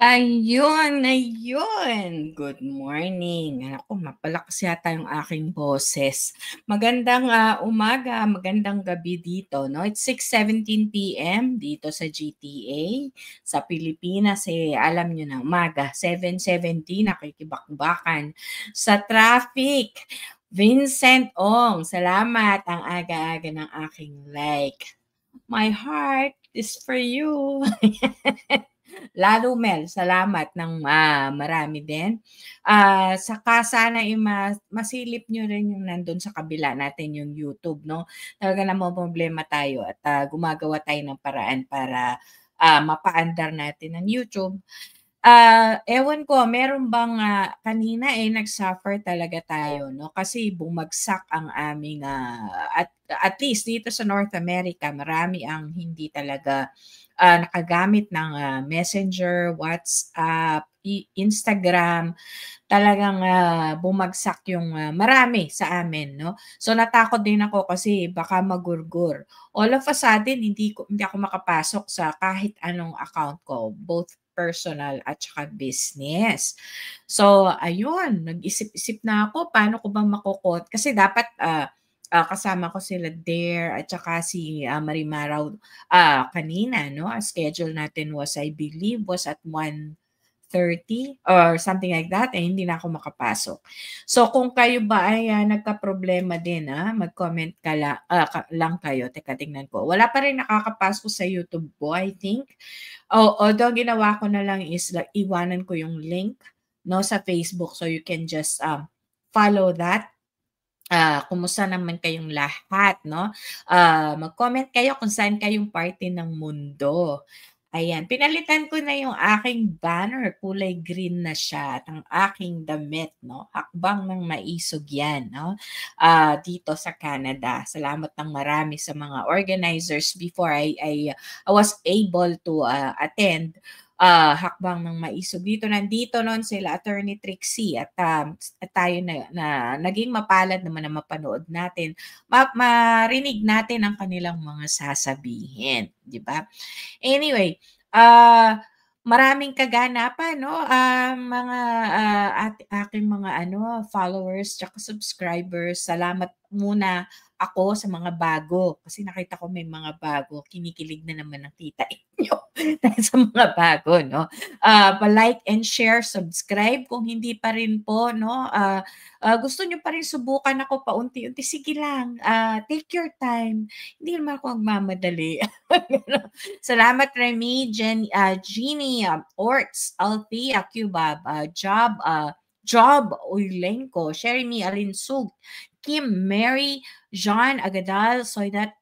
Ayun. Good morning. Naku, mapalakas yata yung aking boses. Magandang umaga, magandang gabi dito. No? It's 6:17 p.m. dito sa GTA. Sa Pilipinas, alam nyo na, umaga, 7:17, nakikibakbakan. Sa traffic, Vincent Ong, salamat ang aga-aga ng aking like. My heart is for you. Lalo Mel, salamat ng marami din. Saka sana masilip nyo rin yung nandun sa kabila natin yung YouTube, no? Talaga namang problema tayo at gumagawa tayo ng paraan para mapaandar natin ang YouTube. Ewan ko, meron bang kanina nag-suffer talaga tayo, no? Kasi bumagsak ang aming at least dito sa North America, marami ang hindi talaga nakagamit ng Messenger, WhatsApp, Instagram. Talagang bumagsak yung marami sa amin, no? So natakot din ako kasi baka magurgur. All of a sudden, hindi ako makapasok sa kahit anong account ko, both personal at saka business. So ayun, nag-isip-isip na ako paano ko ba makokot kasi dapat kasama ko sila there at saka si Marimaraw kanina, no? Ang schedule natin was, I believe, was at 1:30 or something like that, hindi na ako makapasok. So kung kayo ba ay nagka-problema din, mag-comment lang kayo. Teka, tingnan ko. Wala pa rin nakakapasok sa YouTube ko, I think. Although ginawa ko na lang is like, iwanan ko yung link, no, sa Facebook so you can just follow that. Kumusta naman kayong lahat, no? Mag-comment kayo kung saan kayong parte ng mundo. Ayan, pinalitan ko na yung aking banner, kulay green na siya at ang aking damit, no? Hakbang ng maisog yan, no? Dito sa Canada. Salamat ng marami sa mga organizers before I was able to attend hakbang ng maisog dito. Nandito noon sila Attorney Trixie at tayo na naging mapalad naman na mapanood natin, marinig natin ang kanilang mga sasabihin, di ba? Anyway, maraming kaganapan, no? Mga aking mga followers tsaka subscribers. Salamat muna ako sa mga bago kasi nakita ko may mga bago. Kinikilig na naman ang tita inyo dahil sa mga bago, no? Pa-like and share, subscribe kung hindi pa rin po, no? Gusto nyo pa rin subukan ako paunti-unti, sige lang. Take your time. Hindi naman ako magmamadali. Salamat Remy, Jeannie, Orts, Althea, Cubab, Job Uylenko, Sherry Alinsug, Kim, Mary, John Agadal, Soydat,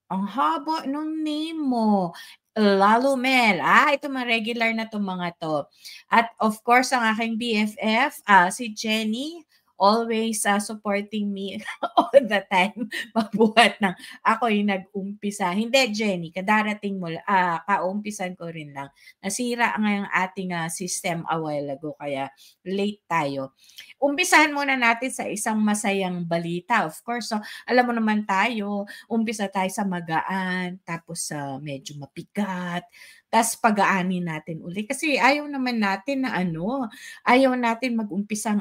ang haba nung name mo. Lalo Mel. Ito mga regular na itong mga to. At of course, ang aking BFF, si Jenny, always supporting me all the time. Mabuhat ng ako yung nag-umpisa. Hindi, Jenny, kadarating mo, kaumpisan ko rin lang. Nasira nga yung ating system a while ago, kaya late tayo. Umpisahan muna natin sa isang masayang balita. Of course, so, alam mo naman tayo, umpisa tayo sa magaan, tapos sa medyo mapigat, tapos pagaanin natin uli. Kasi ayaw naman natin na ayaw natin mag-umpisa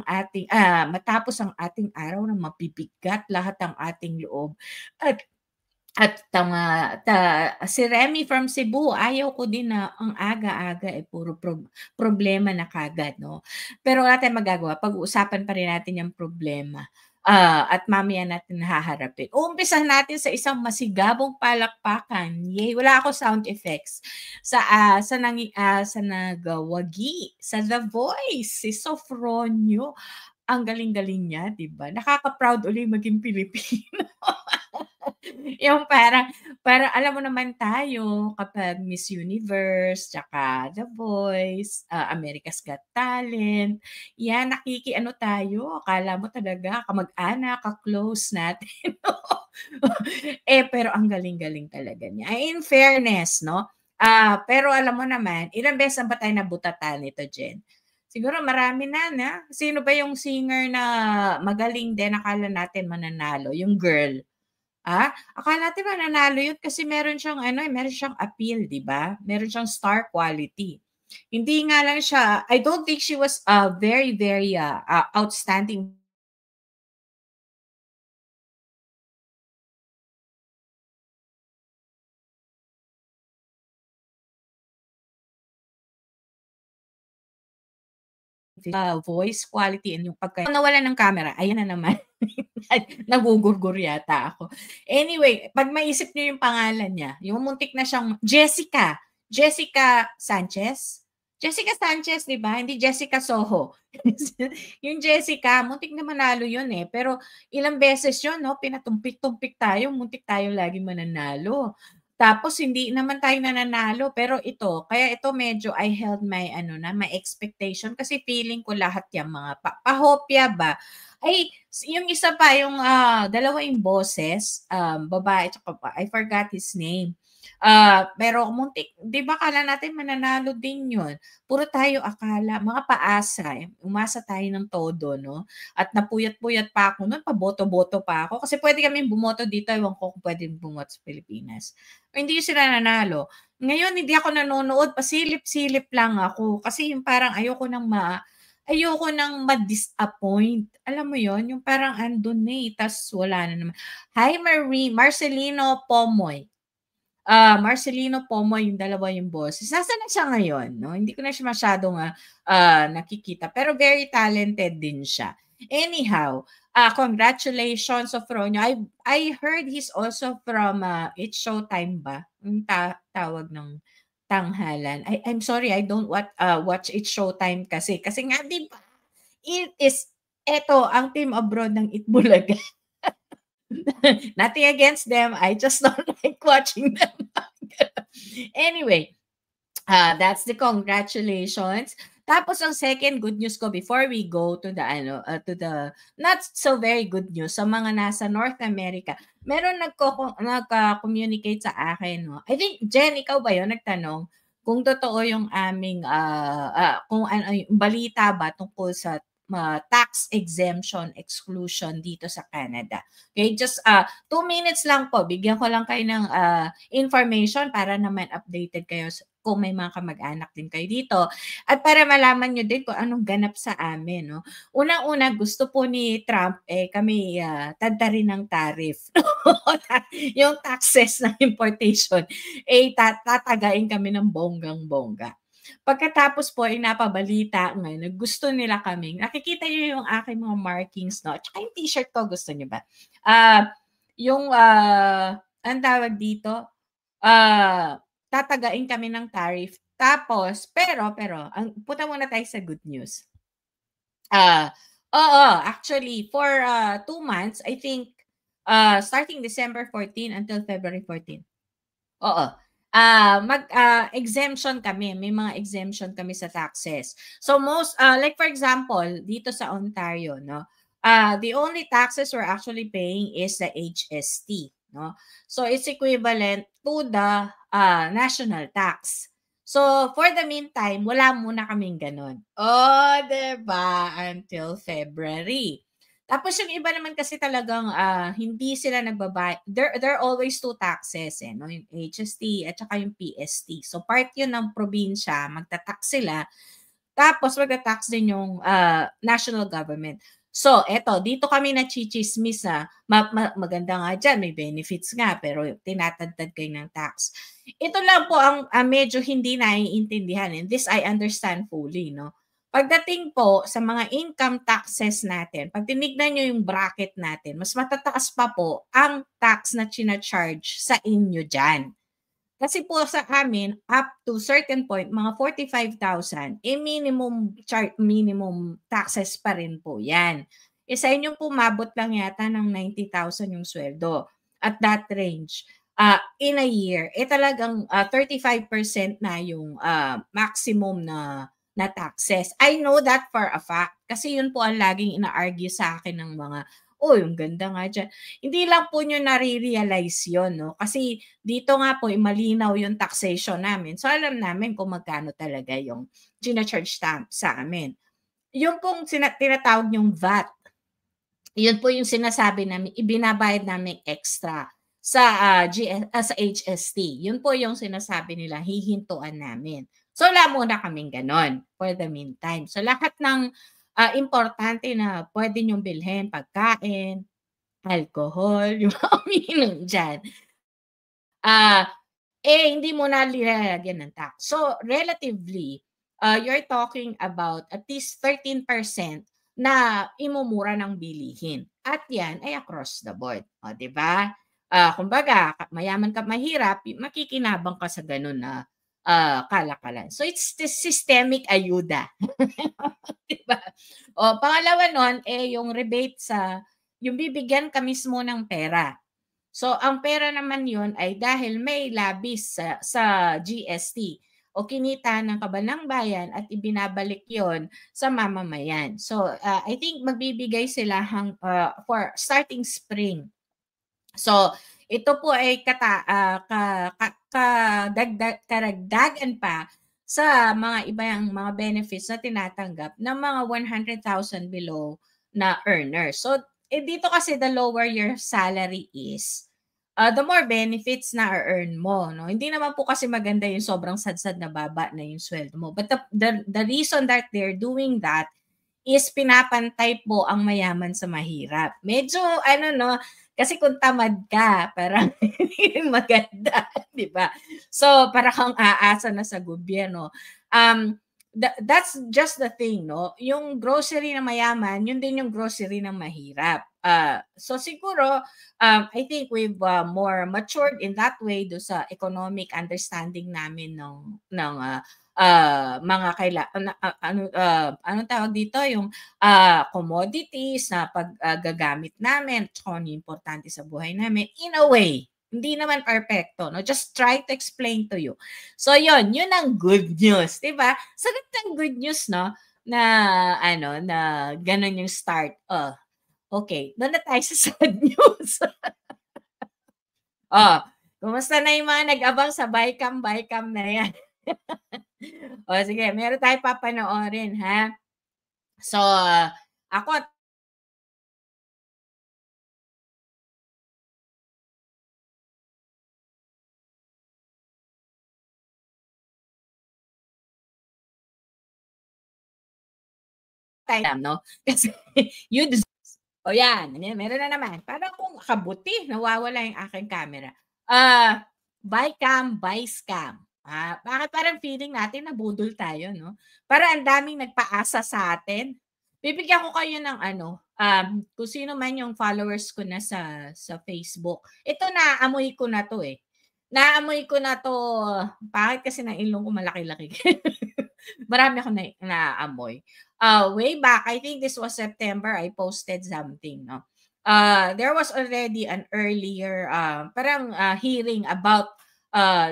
matapos ang ating araw na mabibigat lahat ang ating loob. Si Remy from Cebu, ayaw ko din na ang aga-aga puro problema na kagad, no? Pero wala tayong magagawa, pag-uusapan pa rin natin yung problema. At mamaya natin haharapin. Uumpisahan natin sa isang masigabong palakpakan. Yay, wala ako sound effects. Sa nagawagi, sa The Voice, si Sofronio. Ang galing-galing niya, 'di ba? Nakaka-proud uli maging Pilipino. Yung parang alam mo naman tayo kapag Miss Universe, tsaka The Voice, America's Got Talent, yan nakikiano tayo, akala mo talaga kamag-anak, ka-close natin. Pero ang galing-galing talaga niya. In fairness, no? Pero alam mo naman, ilang beses na ba tayo nabutatan nito, Jen? Siguro marami na. Sino ba yung singer na magaling din, akala natin mananalo? Yung girl. Akala natin mananalo yun kasi meron siyang meron siyang appeal, 'di ba? Meron siyang star quality. Hindi nga lang siya I don't think she was, very, very, outstanding voice quality and yung nawalan ng camera, ayan na naman. Nagugurgur yata ako. Anyway, 'pag maisip niyo yung pangalan niya, yung muntik na siyang Jessica, Jessica Sanchez? Jessica Sanchez 'di ba, hindi Jessica Soho. Yung Jessica muntik na manalo yun, eh, pero ilang beses yun 'no, pinatumpik-tumpik tayo, muntik tayo laging mananalo. Tapos hindi naman tayo nananalo, pero ito, kaya ito medyo I held my ano na, my expectation kasi feeling ko lahat yang mga pahopya ba, ay yung isa pa yung, dalawa yung boses, babae tsaka I forgot his name. Pero muntik 'di ba akala natin mananalo din yun, puro tayo akala, mga paasa, umasa tayo ng todo 'no, at napuyat-puyat pa ako nun, paboto-boto pa ako kasi puwede kaming bumoto dito, ewan ko kung puwedeng bumoto sa Pilipinas. Hindi sila nanalo. Ngayon hindi ako nanonood, pasilip-silip lang ako kasi yung parang ayoko ng ma-disappoint. Alam mo yon yung parang andun na, eh, ta's wala na naman. Hi Marcelino Pomoy. Marcelino Pomoy yung dalawa yung boses. Nasaan na siya ngayon 'no? Hindi ko na siya masyadong, nakikita pero very talented din siya. Anyhow, congratulations Sofronio. I heard he's also from, It's Showtime ba? Yung tawag ng tanghalan. I'm sorry I don't watch It's Showtime kasi nga 'di ba, it is eto ang team abroad ng Itbulaga. Nothing against them, I just don't like watching them. Anyway, that's the congratulations. Tapos ang second good news ko before we go to the to the not so very good news sa mga nasa North America. Meron nagka-communicate sa akin 'no. I think Jen, ikaw ba 'yon nagtanong kung totoo yung aming, kung ano yung balita ba tungkol sa tax exemption exclusion dito sa Canada. Okay, just 2 minutes lang po. Bigyan ko lang kayo ng information para naman updated kayo kung may mga kamag-anak din kayo dito at para malaman niyo din kung anong ganap sa amin 'no. Unang-una gusto po ni Trump, eh, kami, tadtarin ng tariff. Yung taxes ng importation, eh, tatagain kami ng bonggang-bongga. Pagkatapos po ay napabalita ngayon na gusto nila kaming nakikita niyo yung aking mga markings 'no, tsaka yung t-shirt ko gusto niyo ba? Yung, anong tawag dito? Tatagain kami ng tariff. Tapos pero punta muna tayo sa good news. Ah, Oo, actually for, 2 months I think, starting December 14 until February 14. Oo. Exemption kami, may mga exemption kami sa taxes. So like for example, dito sa Ontario 'no, the only taxes we're actually paying is the HST 'no. So it's equivalent to the, national tax. So for the meantime, wala muna kaming gano'n. Oh, 'di ba, until February. Tapos yung iba naman kasi talagang, hindi sila there are always two taxes, eh, 'no, yung HST at saka yung PST. So part yun ng probinsya, magta-tax sila, tapos magta-tax din yung, national government. So eto, dito kami nachitsismis na maganda nga diyan, may benefits nga, pero tinatagtad kayo ng tax. Ito lang po ang, medyo hindi naiintindihan, and this I understand fully 'no. Pagdating po sa mga income taxes natin, 'pag tinignan niyo yung bracket natin, mas matataas pa po ang tax na china-charge sa inyo diyan. Kasi po sa amin, up to certain point, mga 45,000, eh, minimum taxes pa rin po 'yan. Eh, sa inyo po umabot lang yata ng 90,000 yung sweldo at that range, in a year, eh, talagang, 35% na yung, maximum na taxes. I know that for a fact kasi yun po ang laging ina-argue sa akin ng mga, "Uy, ang ganda nga diyan." Hindi lang po niyo nare-realize yun 'no, kasi dito nga po, malinaw yung taxation namin. So, alam namin kung magkano talaga yung china-charge sa amin. Yung pong tinatawag niyong VAT, yun po yung sinasabi namin ibinabayad namin extra sa sa HST. Yun po yung sinasabi nila hihintuan namin. So wala muna kaming ganon for the meantime. So lahat ng importante na pwede niyong bilhin, pagkain, alcohol, yung mga umiinom diyan, ah, hindi mo na nilalagyan ng tax. So relatively, you're talking about at least 13% na imumura ng bilihin at 'yan ay across the board, oh, 'di ba? Kumbaga mayaman ka, mahirap, makikinabang ka sa gano'n na, kalakalan. So it's the systemic ayuda, 'di ba? Oh, pangalawa nun, yung rebate yung bibigyan ka mismo ng pera. So, ang pera naman yun ay dahil may labis sa GST o kinita ng kaban bayan at ibinabalik yon sa mamamayan. So, I think magbibigay sila for starting spring. So, ito po ay karagdagan pa sa mga ibang mga benefits na tinatanggap ng mga 100,000 below na earners. So, dito kasi the lower your salary is, the more benefits na earn mo, no? Hindi naman po kasi maganda yung sobrang sadsad na baba na yung sweldo mo. But the reason that they're doing that is pinapantay po ang mayaman sa mahirap. Medyo ano 'no, kasi kung tamad ka parang hindi rin maganda, 'di ba? So, para kang aasa na sa gobyerno. That's just the thing 'no, yung grocery ng mayaman, yun din yung grocery ng mahirap. So siguro, I think we've, more matured in that way do sa economic understanding namin mga anong tawag dito, yung commodities na gagamit namin, tsaka ano importante sa buhay namin, in a way. Hindi naman perfecto, no? Just try to explain to you. So yun ang good news, 'di ba? Sagot ng good news, no? Na na ganun yung start. Okay, doon na tayo sa sad news. Oh, kumusta na yung mga nag-abang sa Bycam na yan? O sige, meron tayong papanoorin, ha? So, ako tayo no? Kasi you deserve. O yan, meron na naman. Parang kung kabuti, nawawala yung aking camera. Buy scam. Bakit parang feeling natin nabudol tayo, no? Para ang daming nagpaasa sa atin. Bibigyan ko kayo ng kung sino man yung followers ko na sa Facebook. Ito naamoy ko na 'to, eh. Naamoy ko na 'to, bakit kasi ng ilong ko malaki-laki. Marami akong naamoy. Way back, I think this was September, I posted something, no? There was already an earlier parang hearing about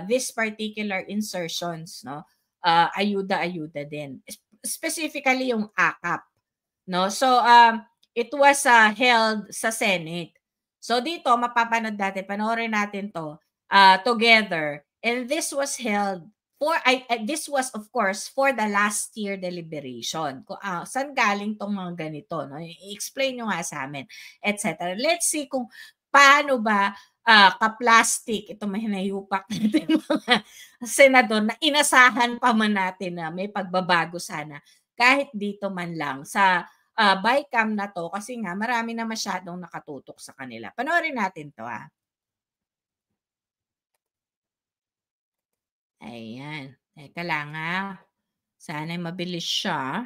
this particular insertions, no? Ayuda-ayuda din. Specifically yung AKAP, no? So it was held sa Senate. So dito mapapanood natin, panoorin natin 'to together. And this was held this was of course for the last year deliberation. Kung saan galing tong mga ganito, no? I-explain nyo nga sa amin, etc. Let's see kung paano ba ka-plastic ito may hinayupak natin mga senador na inasahan pa man natin na may pagbabago sana kahit dito man lang sa Bycam na to kasi nga marami na masyadong nakatutok sa kanila. Panoorin natin to. Ayan. Teka lang, sana'y mabilis siya.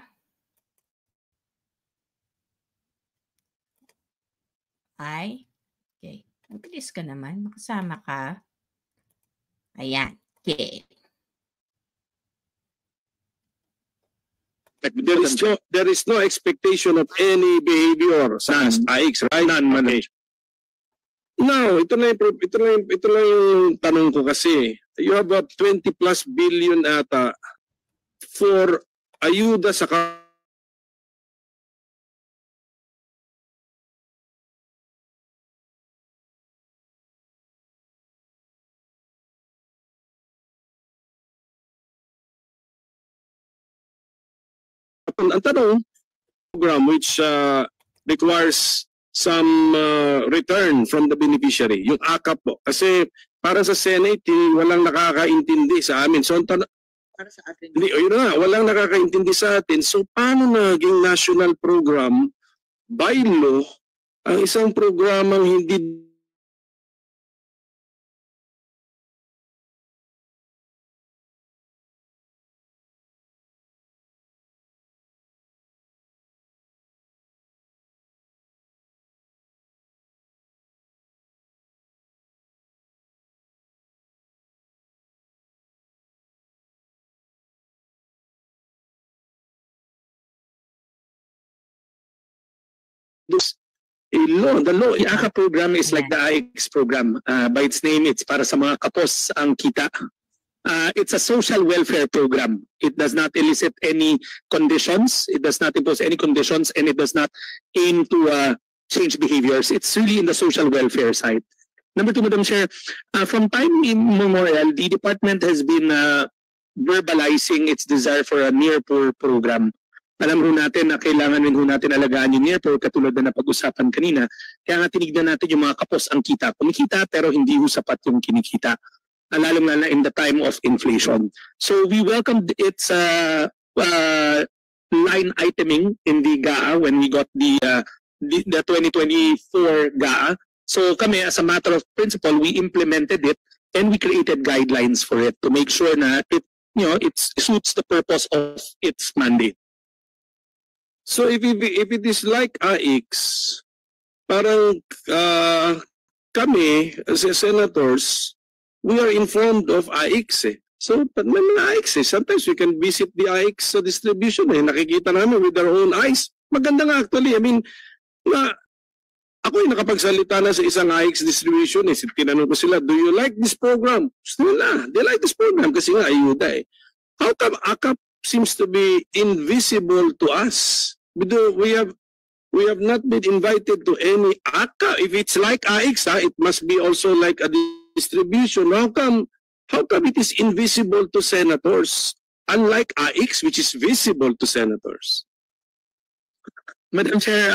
Ay, okay. Mabilis ka naman, makasama ka. Ayan, okay. There is no expectation of any behavior sa AIX, right? None, okay. No, ito na yung tanong ko kasi. You have about 20 plus billion ata for ayuda sa ang tanong program which requires return from the beneficiary, yung AKAP po. Kasi para sa Senate, walang nakakaintindi sa amin. So, Para sa atin. hindi, yun na, walang nakakaintindi sa atin. So, paano naging national program by law ang isang programang hindi law, the law, The AKA program is like the AIX program. By its name, it's para sa mga kapos ang kita. It's a social welfare program. It does not elicit any conditions. It does not impose any conditions, and it does not aim to change behaviors. It's really in the social welfare side. Number two, Madam Chair, from time immemorial, the department has been verbalizing its desire for a near poor program. Alam ho natin na kailangan rin ho natin alagaan yung near poor katulad na napag-usapan kanina. Kaya nga tinignan natin yung mga kapos ang kita. Kumikita pero hindi ho sapat yung kinikita. Lalo na in the time of inflation. So we welcomed its line iteming in the GAA when we got the 2024 GAA. So kami, as a matter of principle, we implemented it and we created guidelines for it to make sure na it suits the purpose of its mandate. So if it is like AIX, parang kami as senators, we are informed of AIX eh. So may mga AIX eh. Sometimes we can visit the AIX distribution eh. Nakikita namin with our own eyes. Maganda nga actually. I mean, ako ay nakapagsalita na sa isang AIX distribution eh. Tinanong ko sila, do you like this program? Gusto nila. They like this program kasi nga ayuda eh. How come AKAP seems to be invisible to us? We have not been invited to any AKA. If it's like AIX, it must be also like a distribution. How come it is invisible to senators? Unlike AIX, which is visible to senators. Madam Chair,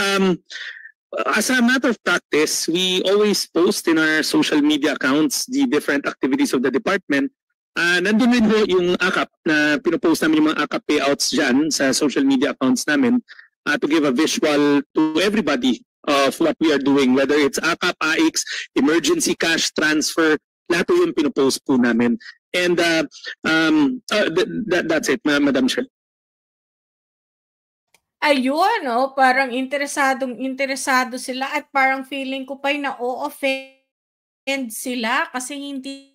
as a matter of practice, we always post in our social media accounts the different activities of the department. Nandun rin ho yung AKAP na pinopost namin yung mga AKAP payouts dyan sa social media accounts namin to give a visual to everybody of what we are doing, whether it's AKAP, AIX, emergency cash transfer, lahat po yung pinopost po namin. And that's it, Madam Chair. Ayun, parang interesado sila at parang feeling ko pa'y na-o-offend sila kasi hindi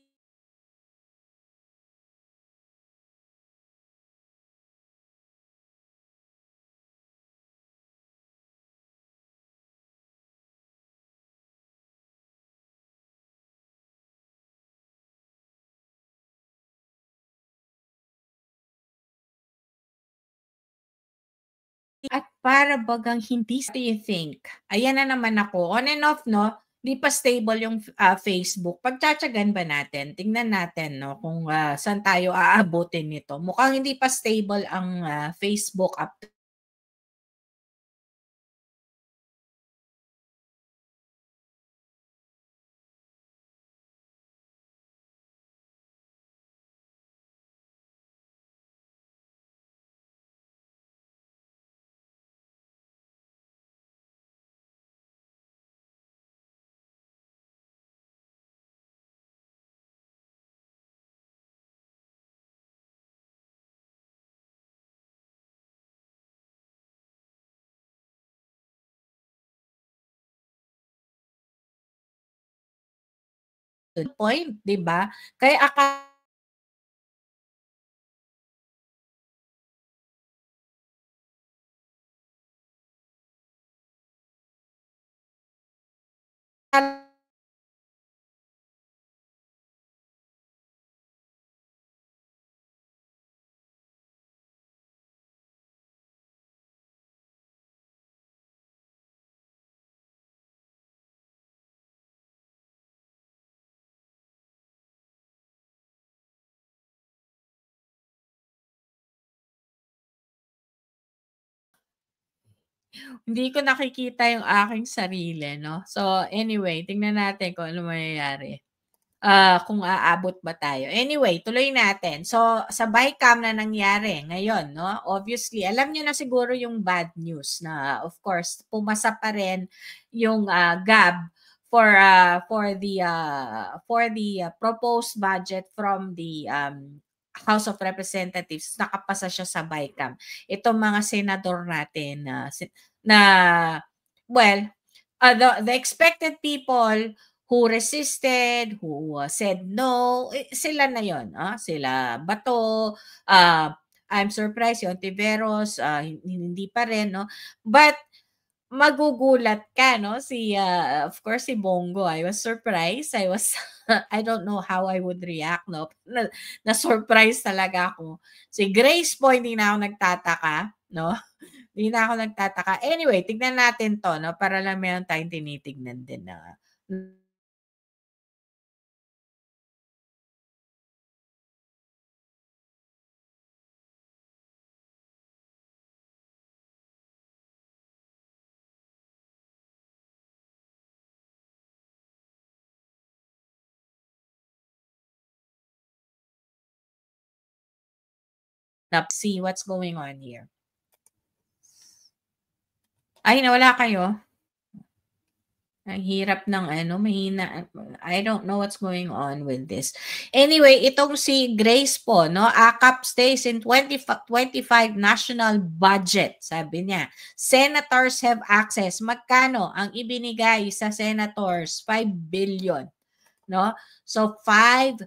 at para bagang hindi do you think? Ayan na naman ako. On and off, no? Di pa stable yung Facebook. Pagtsatsagan ba natin? Tingnan natin, no? Kung saan tayo aabutin nito. Mukhang hindi pa stable ang Facebook up point, di ba? Kaya Hindi ko nakikita yung aking sarili 'no. So anyway, tingnan natin kung ano mangyayari. Kung aabot ba tayo. Anyway, tuloy natin. So, sa BICAM na nangyari ngayon 'no, obviously alam niyo na siguro yung bad news na of course pumasa pa rin yung, GAB for the proposed budget from the, House of Representatives. Nakapasa siya sa BICAM. Itong mga senador natin na well, the expected people who resisted, who said no, sila na yon, sila Bato, I'm surprised yung Ontiveros, hindi pa rin 'no. But magugulat ka 'no, of course si Bongo, I was surprised, I don't know how I would react 'no, na-surprise talaga ako. Si Grace po hindi na ako nagtataka 'no, hindi na ako nagtataka. Anyway, tignan natin 'to 'no, para lang meron tayong tinitignan din na see what's going on here. Ay, nawala kayo? Ang hirap ng mahina. I don't know what's going on with this. Anyway, itong si Grace po, no, AKAP stays in 2025 national budget, sabi niya. Senators have access. Magkano ang ibinigay sa senators? 5 billion, no? So 5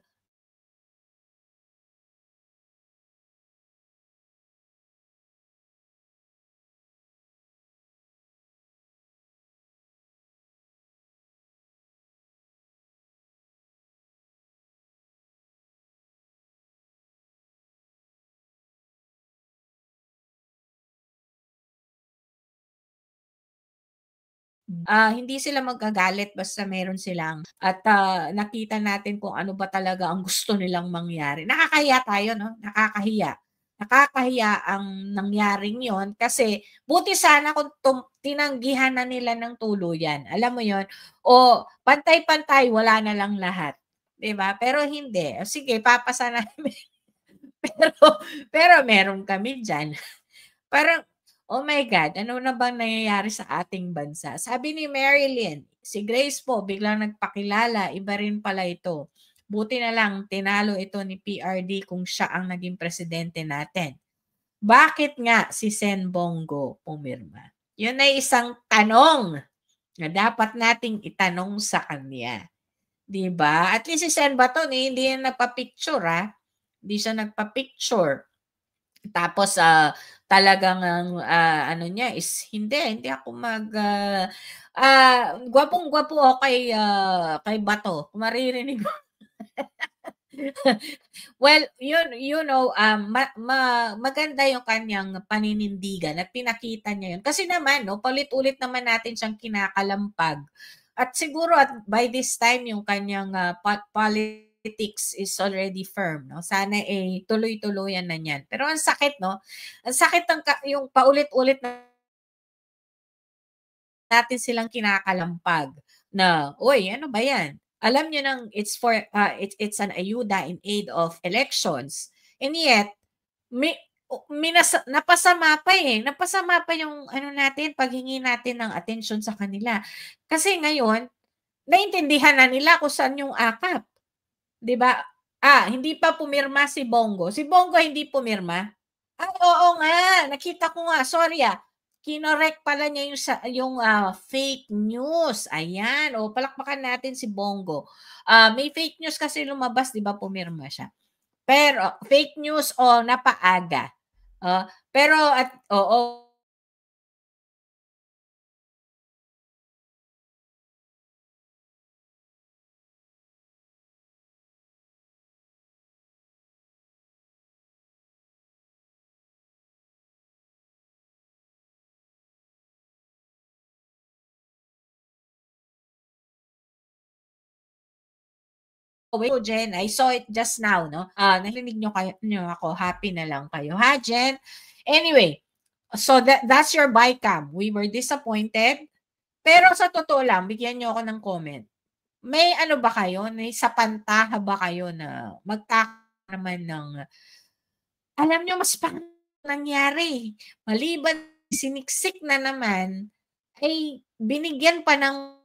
hindi sila magagalit basta meron silang at, nakita natin kung ano ba talaga ang gusto nilang mangyari. Nakakahiya tayo 'no, nakakahiya. Nakakahiya ang nangyaring 'yon kasi buti sana kung tinanggihan na nila ng tuluyan, alam mo 'yon? O pantay-pantay wala na lang lahat, 'di ba? Pero hindi, o sige papasa namin pero pero meron kami diyan. Parang, oh my God, ano na bang nangyayari sa ating bansa? Sabi ni Marilyn, si Grace po biglang nagpakilala, iba rin pala ito. Buti na lang tinalo ito ni PRD kung siya ang naging presidente natin. Bakit nga si Sen Bongo pumirma? Yun ay isang tanong na dapat nating itanong sa kanya. 'Di ba? At least si Sen Baton hindi yan nagpa-picture Hindi siya nagpa-picture. Tapos, talagang ang, ano niya is hindi ako gwapong-gwapo ako kay Bato kung maririnig mo. Well, you know, maganda yung kanyang paninindigan at pinakita niya yun. Kasi naman 'no, paulit-ulit naman natin siyang kinakalampag at siguro at by this time yung kanyang, politics is already firm 'no. Sana, tuloy-tuluyan na niyan. Pero ang sakit 'no, ang sakit ng yung paulit-ulit natin silang kinakalampag na, "Uy, ano ba 'yan? Alam niyo ng it's for, it's an ayuda in aid of elections." And yet, mi napasama pa yung ano natin, paghingi natin ng atensyon sa kanila. Kasi ngayon, naintindihan na nila kung saan yung akap, 'di ba? Hindi pa pumirma si Bongo. Si Bongo hindi pumirma? Ay, oo nga, nakita ko nga, sorry kinorek pala niya yung fake news, ayan. O palakpakan natin si Bongo. May fake news kasi lumabas 'di ba, pumirma siya. Pero fake news o napaaga. Pero at oo. Jen, I saw it just now 'no. Narinig niyo ako, happy na lang kayo ha, Jen? Anyway, So that's your bycam. We were disappointed. Pero sa totoo lang, bigyan niyo ako ng comment. May ano ba kayo, may sapantaha ba kayo na naman ng alam niyo mas nangyari. Maliban siniksik na naman, ay binigyan pa ng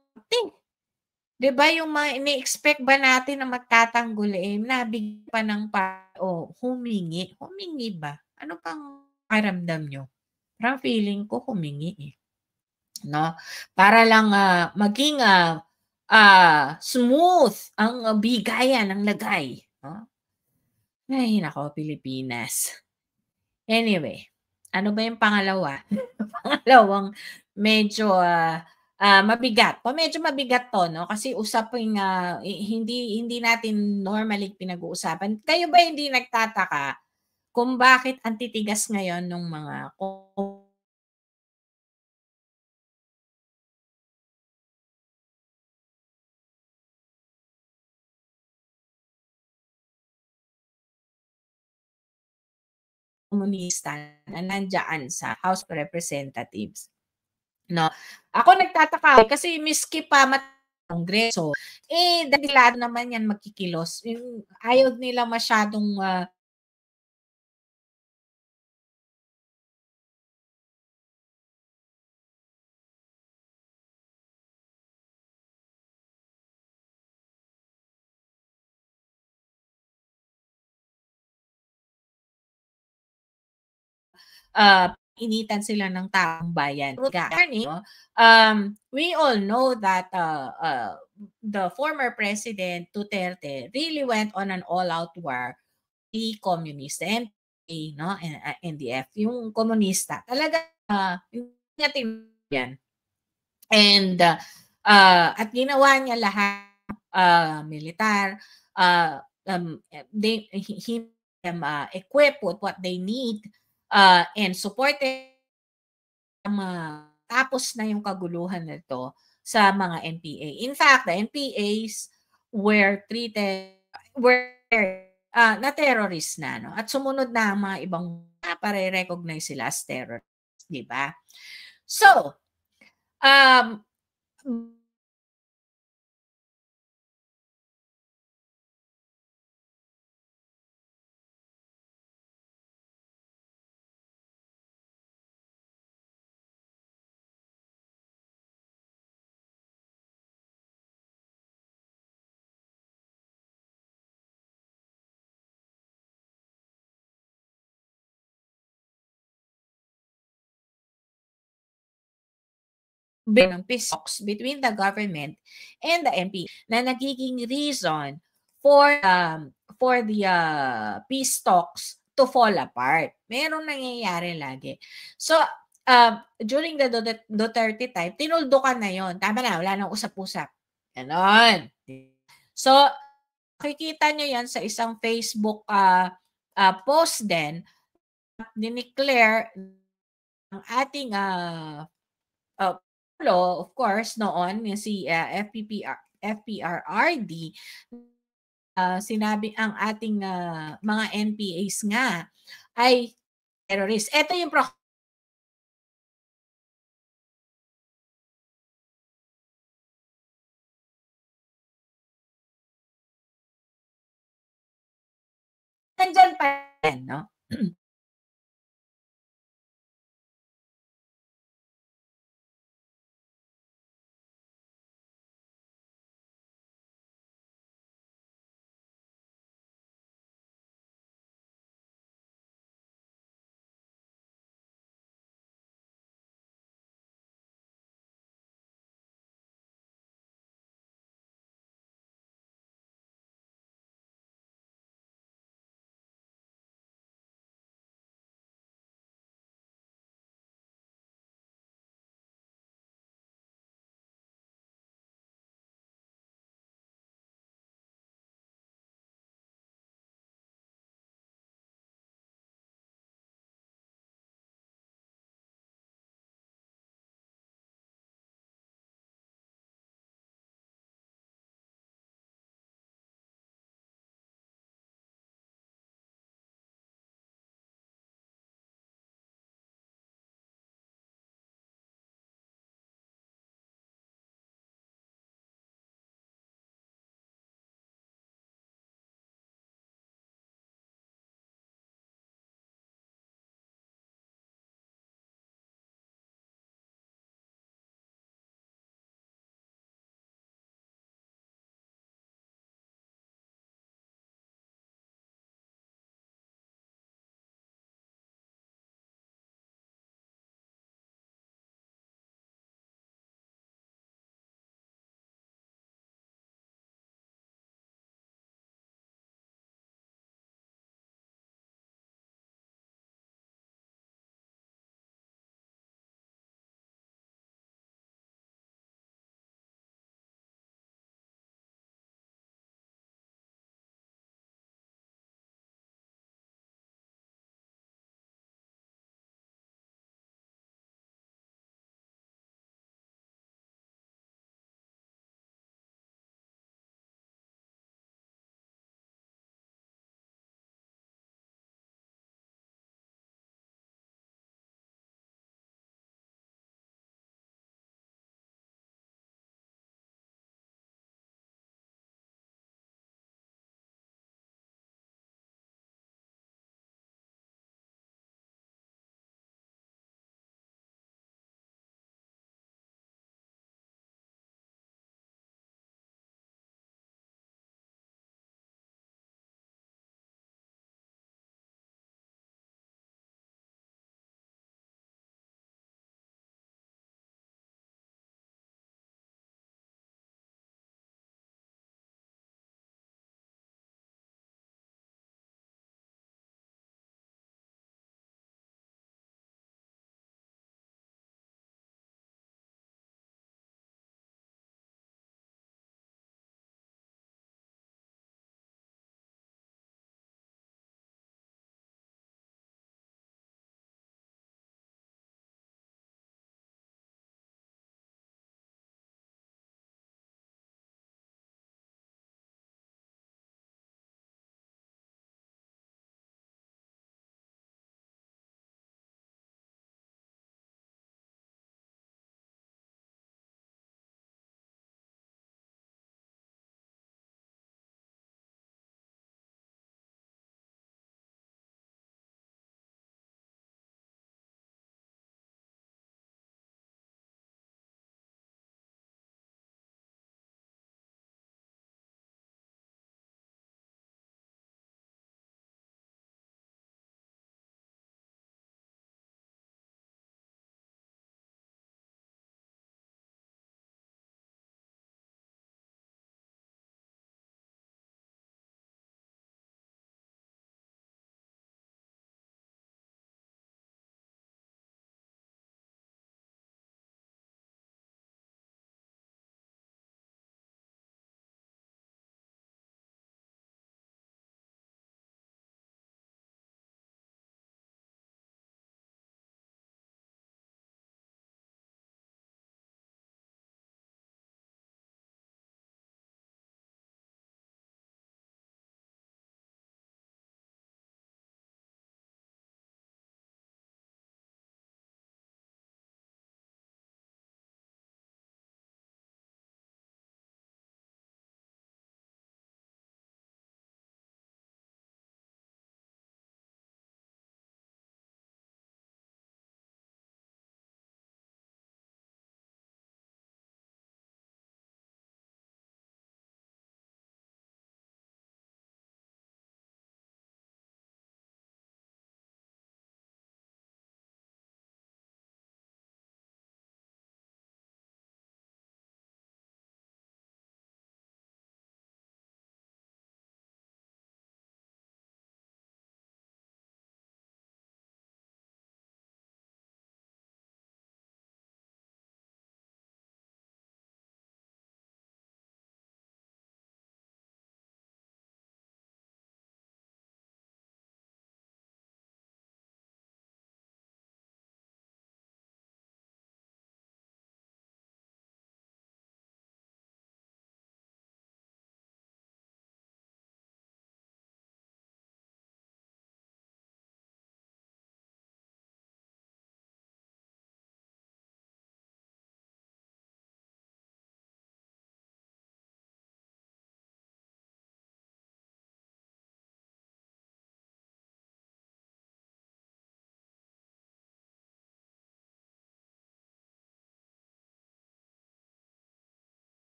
'di ba yung mga ini-expect ba natin na magtatanggol, nabigyan pa ng humingi. Humingi ba? Ano pang pakiramdam niyo? Parang feeling ko humingi, 'no? Para lang, maging, smooth ang bigayan ng lagay, 'no? Ay naku, Pilipinas. Anyway, ano ba yung pangalawa? Pangalawang medyo, mabigat. Medyo mabigat 'to 'no, kasi usaping, hindi hindi natin normally pinag-uusapan. Kayo ba hindi nagtataka kung bakit ang titigas ngayon nung mga komunista na nandiyan sa House of Representatives, 'no? Ako nagtataka kasi miski pa Kongreso, dahil naman 'yan magkikilos, yung ayaw nila masyadong, initan sila ng taong bayan. We all know that, the former President Duterte really went on an all-out war, the communist, the NPA, 'no, NDF, yung komunista. Talaga, hindi niya yan. And, at ginawa niya lahat, militar, he them, equipped with what they need, and supported tapos na yung kaguluhan nito sa mga NPA. In fact, the NPAs were na terrorist na, 'no, at sumunod na ang mga ibang pare-recognize sila as terrorists, 'di ba? So, um ng peace talks between the government and the MP na nagiging reason for the peace talks to fall apart. Merong nangyayari lagi. So, during the Duterte time, tinuldukan na yon. Tama na, wala nang usap-usap. Ganon. So, makikita nyo yan sa isang Facebook post din, dineclare ang ating of course, noon si FPRRD, sinabi ang ating mga NPAs nga ay terrorist. Ito yung nandyan pa rin, no?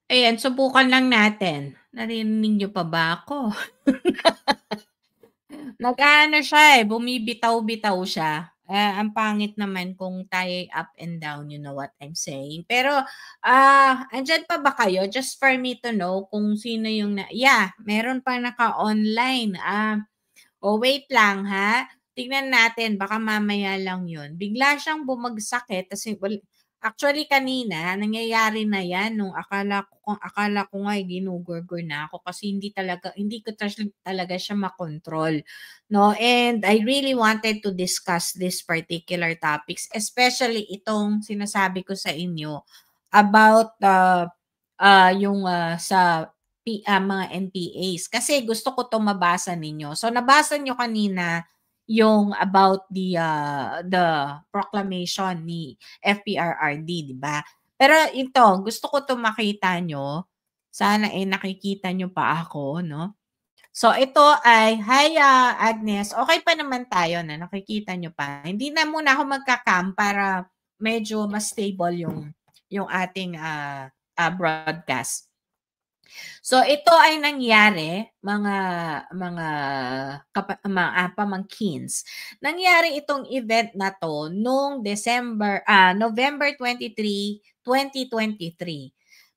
Ayan, subukan lang natin. Narinig niyo pa ba ako? Nag-aano siya, bumibitaw-bitaw siya. Ang pangit naman kung tayo up and down, you know what I'm saying. Pero, andiyan pa ba kayo? Just for me to know kung sino yung yeah, meron pa naka-online. Wait lang ha. Tignan natin, baka mamaya lang yun. Bigla siyang bumagsak kasi actually kanina, nangyayari na yan nung akala ko nga ginugurgur na ako kasi hindi ko talaga siya makontrol. No? And I really wanted to discuss this particular topics, especially itong sinasabi ko sa inyo about yung sa mga NPAs. Kasi gusto ko 'to mabasa ninyo. So nabasa niyo kanina yung about the proclamation ni FPRRD, 'di ba? Pero ito, gusto ko 'to makita niyo. Sana nakikita niyo pa ako, no? So ito ay, hi Agnes, okay pa naman tayo na nakikita niyo pa. Hindi na muna ako magka-cam para medyo mas stable yung ating broadcast. So ito ay nangyari mga pamangkins. Nangyari itong event na to noong November 23, 2023.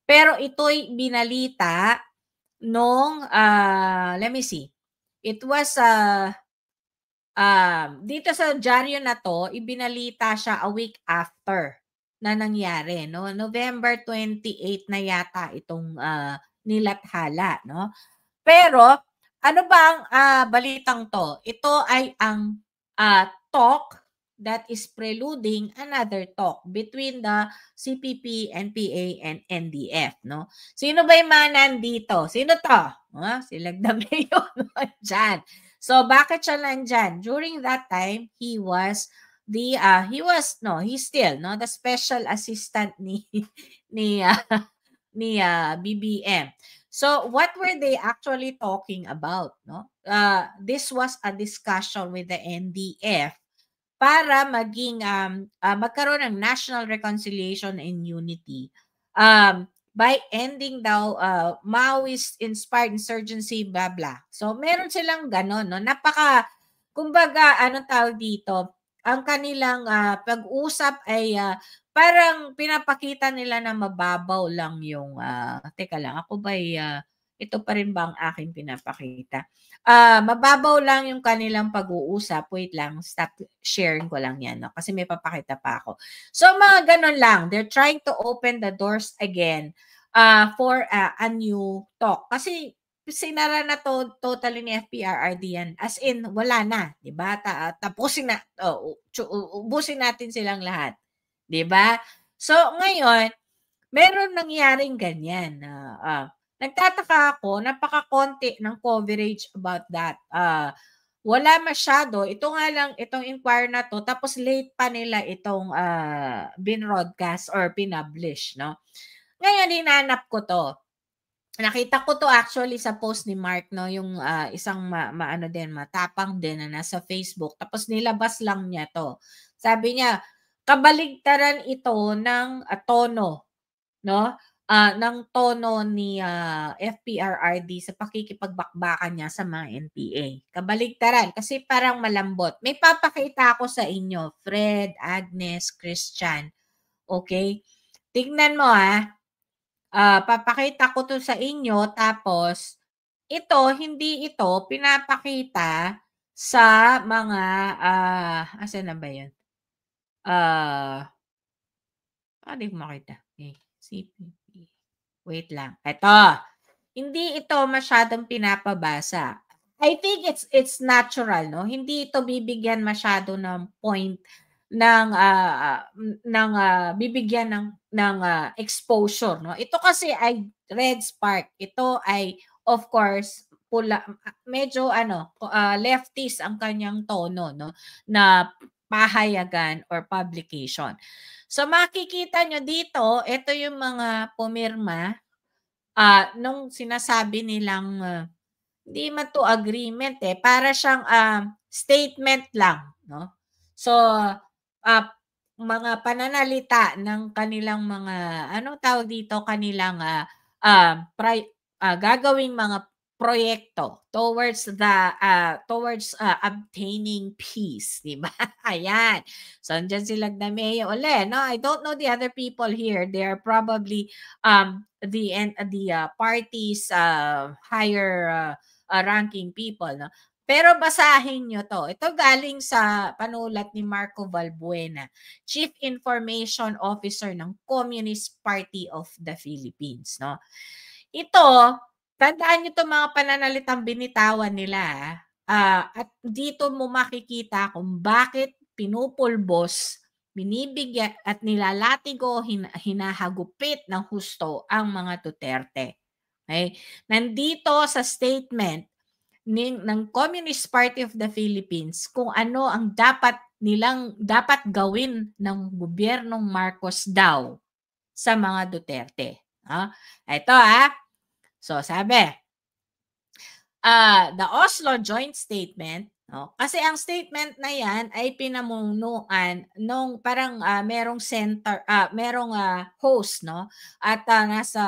Pero ito'y binalita nung let me see. It was dito sa dyaryo na to, ibinalita siya a week after na nangyari, no? November 28 na yata itong nilathala, no? Pero ano ba ang balitang to? Ito ay ang talk that is preluding another talk between the CPP, NPA, and NDF, no? Sino ba yung mga nandito? Sino to? Si Lagdameo dyan. So bakit siya nandyan? During that time, he's still the special assistant ni BBM. So what were they actually talking about, no? This was a discussion with the NDF para magkaroon ng national reconciliation and unity by ending daw Maoist-inspired insurgency, blah blah. So meron silang ganon, no? Kumbaga, anong tawag dito? Ang kanilang pag-usap ay parang pinapakita nila na mababaw lang yung teka lang, ako ba ito pa rin ba ang aking pinapakita? Mababaw lang yung kanilang pag-uusap. Wait lang, stop sharing ko lang yan, no? Kasi may papakita pa ako. So mga ganon lang. They're trying to open the doors again for a new talk. Kasi sinara na totally ni FPRRD yan. As in, wala na. Diba? Tapusin na. Ubusin natin silang lahat. Diba? So ngayon, meron nangyaring ganyan. Nagtataka ako, napaka-konti ng coverage about that. Wala masyado. Ito nga lang, itong inquire na to, tapos late pa nila itong binroadcast or pinublish, no? Ngayon, hinanap ko to. Nakita ko to actually sa post ni Mark, no? Yung isang matapang din na nasa Facebook. Tapos nilabas lang niya to. Sabi niya, kabaligtaran ito ng tono, no? Ng tono ni FPRRD sa pakikipagbakbakan niya sa mga NPA. Kabaligtaran kasi parang malambot. May papakita ako sa inyo, Fred, Agnes, Christian. Okay? Tignan mo papakita ko to sa inyo tapos hindi ito pinapakita sa mga asan na ba 'yan? Hindi ko makita. Okay. CPP. Wait lang. Ito. Hindi ito masyadong pinapabasa. I think it's natural, no? Hindi ito bibigyan masyado ng point ng bibigyan ng exposure, no? Ito kasi ay Red Spark. Ito ay of course pula, medyo leftist ang kanyang tono, no? Na pahayagan or publication. So makikita nyo dito, ito yung mga pumirma nung sinasabi nilang hindi man to agreement para siyang statement lang, no? So mga pananalita ng kanilang mga anong tawag dito, kanilang gagawing mga proyekto towards obtaining peace, di ba? Ayan. So andyan si Lagdameo uli, no? I don't know the other people here. They are probably the party's higher ranking people, no? Pero basahin nyo to. Ito galing sa panulat ni Marco Valbuena, Chief Information Officer ng Communist Party of the Philippines, no? Ito, tandaan nyo itong mga pananalitang binitawan nila. At dito mo makikita kung bakit pinupulbos, binibigyan at nilalatigo, hinahagupit ng husto ang mga Duterte. Okay? Nandito sa statement ng Communist Party of the Philippines kung ano ang dapat gawin ng gobyernong Marcos daw sa mga Duterte. Ito So sabi, the Oslo Joint Statement, no? Kasi ang statement na yan ay pinamunuan nung parang merong center, merong host, no? At nasa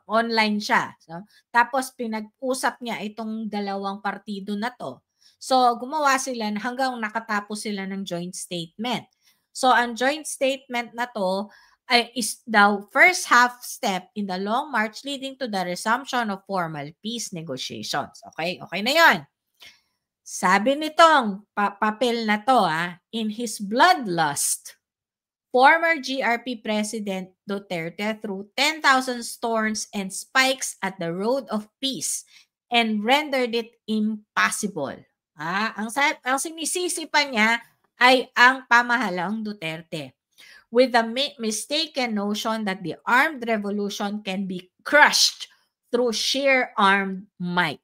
online siya. So, tapos pinag-usap niya itong dalawang partido na to. So gumawa sila hanggang nakatapos sila ng joint statement. So ang joint statement na to is the first half step in the long march leading to the resumption of formal peace negotiations. Okay? Okay na yon. Sabi nitong papel na to, in his bloodlust, former GRP President Duterte threw 10,000 thorns and spikes at the road of peace and rendered it impossible. Ang sinisisi pa niya ay ang pamahalang Duterte, with the mistaken notion that the armed revolution can be crushed through sheer armed might.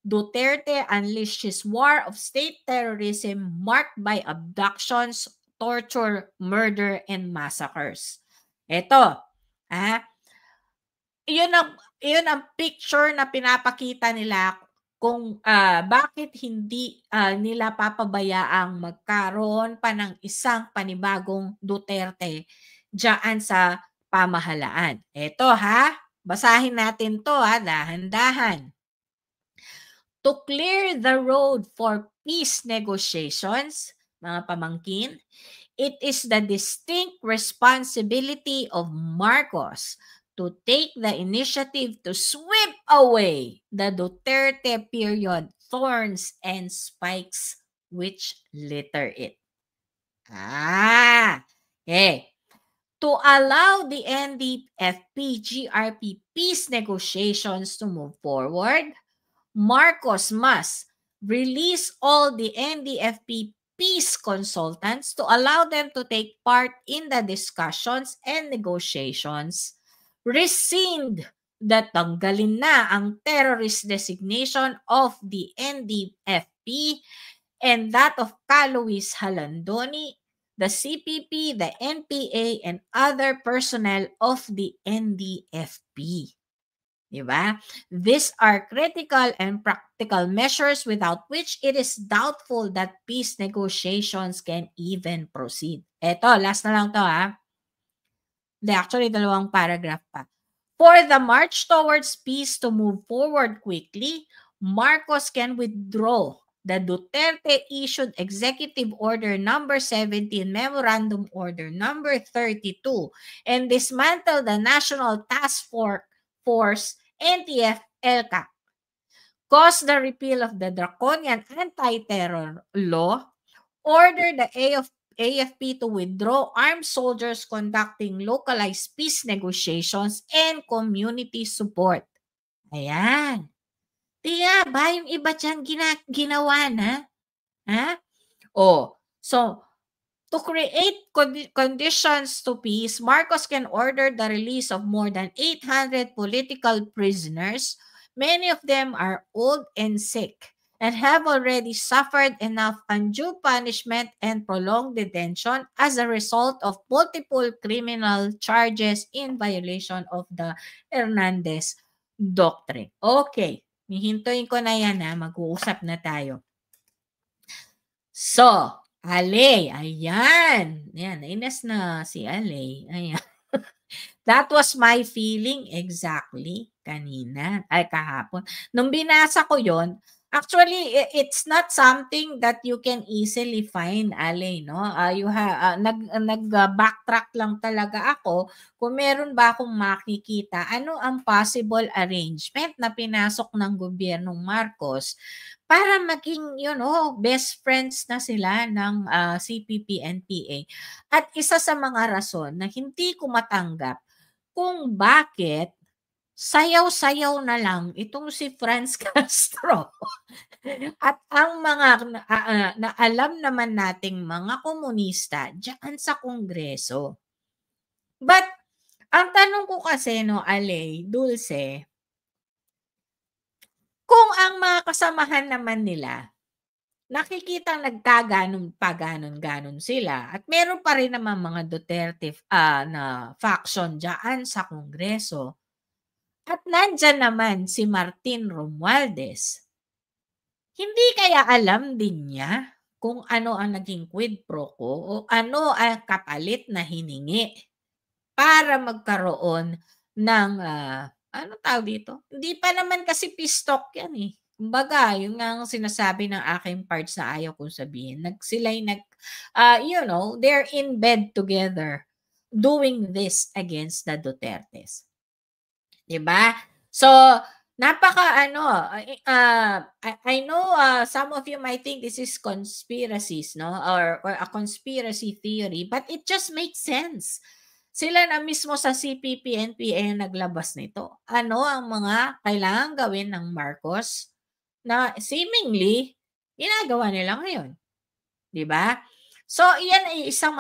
Duterte unleashed his war of state terrorism marked by abductions, torture, murder, and massacres. Ito, yun ang picture na pinapakita nila kung bakit hindi nila papabayaang magkaroon pa ng isang panibagong Duterte diyan sa pamahalaan. Ito basahin natin to dahan-dahan. To clear the road for peace negotiations, mga pamangkin, it is the distinct responsibility of Marcos to take the initiative to sweep away the Duterte period thorns and spikes which litter it. Okay. To allow the NDFP-GRP peace negotiations to move forward, Marcos must release all the NDFP peace consultants to allow them to take part in the discussions and negotiations, rescind tanggalin na ang terrorist designation of the NDFP and that of Luis Halandoni, the CPP, the NPA, and other personnel of the NDFP. Diba? These are critical and practical measures without which it is doubtful that peace negotiations can even proceed. Eto, last na lang to Actually, 2 paragraph pa. For the march towards peace to move forward quickly, Marcos can withdraw the Duterte-issued Executive Order Number 17, Memorandum Order Number 32, and dismantle the National Task Force NTF-ELCAC, cause the repeal of the draconian anti-terror law, order the AFP to withdraw armed soldiers conducting localized peace negotiations and community support. Ayan. Tiya ba yung iba dyan ginawa na? So, to create conditions to peace, Marcos can order the release of more than 800 political prisoners. Many of them are old and sick and have already suffered enough undue punishment and prolonged detention as a result of multiple criminal charges in violation of the Hernandez Doctrine. Okay, hihintuin ko na yan mag-uusap na tayo. So, Ale, ayan. Ayan, nainas na si Ale. Ayan. That was my feeling exactly kahapon. Nung binasa ko yon, actually, it's not something that you can easily find, Ale, no? Backtrack lang talaga ako kung meron ba akong makikita ano ang possible arrangement na pinasok ng gobyernong Marcos para maging, best friends na sila ng CPP-NPA. At isa sa mga rason na hindi ko matanggap kung bakit sayaw-sayaw na lang itong si Franz Castro at ang mga na alam naman nating mga komunista diyan sa Kongreso. But ang tanong ko kasi, Ale, Dulce, kung ang mga kasamahan naman nila nakikita nagkaganon sila at meron pa rin naman mga Duterte na faction diyan sa Kongreso. At nandyan naman si Martin Romualdez. Hindi kaya alam din niya kung ano ang naging quid pro quo o ano ang kapalit na hiningi para magkaroon ng, ano tawag dito? Hindi pa naman kasi peace talk yan eh. Kumbaga, yun nga ang sinasabi ng aking parts na ayaw kong sabihin. They're in bed together doing this against the Dutertes. Diba? So, I know some of you might think this is conspiracies, no? Or a conspiracy theory, but it just makes sense. Sila na mismo sa CPP-NPA naglabas nito. Ano ang mga kailangan gawin ng Marcos na seemingly ginagawa nila ngayon? Diba? So, iyan ay isang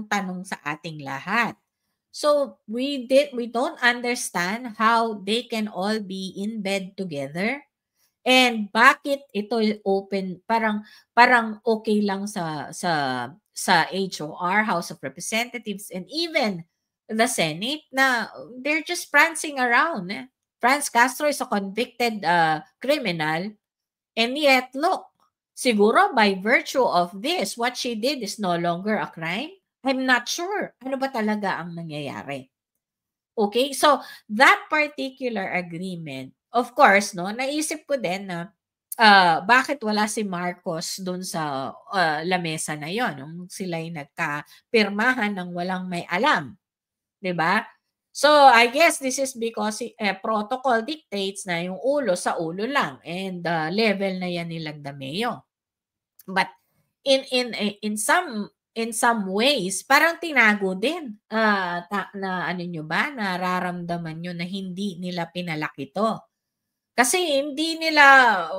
tanong sa ating lahat. So we don't understand how they can all be in bed together and bakit ito open parang okay lang sa HOR, House of Representatives, and even the Senate na they're just prancing around. Franz Castro is a convicted criminal, and yet look, siguro by virtue of this, what she did is no longer a crime. I'm not sure. Ano ba talaga ang nangyayari? Okay? So, that particular agreement, of course, naisip ko din na bakit wala si Marcos dun sa lamesa na yon nung sila'y nagkapirmahan ng walang may alam. 'Di ba? So, I guess this is because protocol dictates na yung ulo sa ulo lang and level na yan ni Lagdameo. But in some ways, parang tinago din nararamdaman nyo na hindi nila pinalaki to. Kasi hindi nila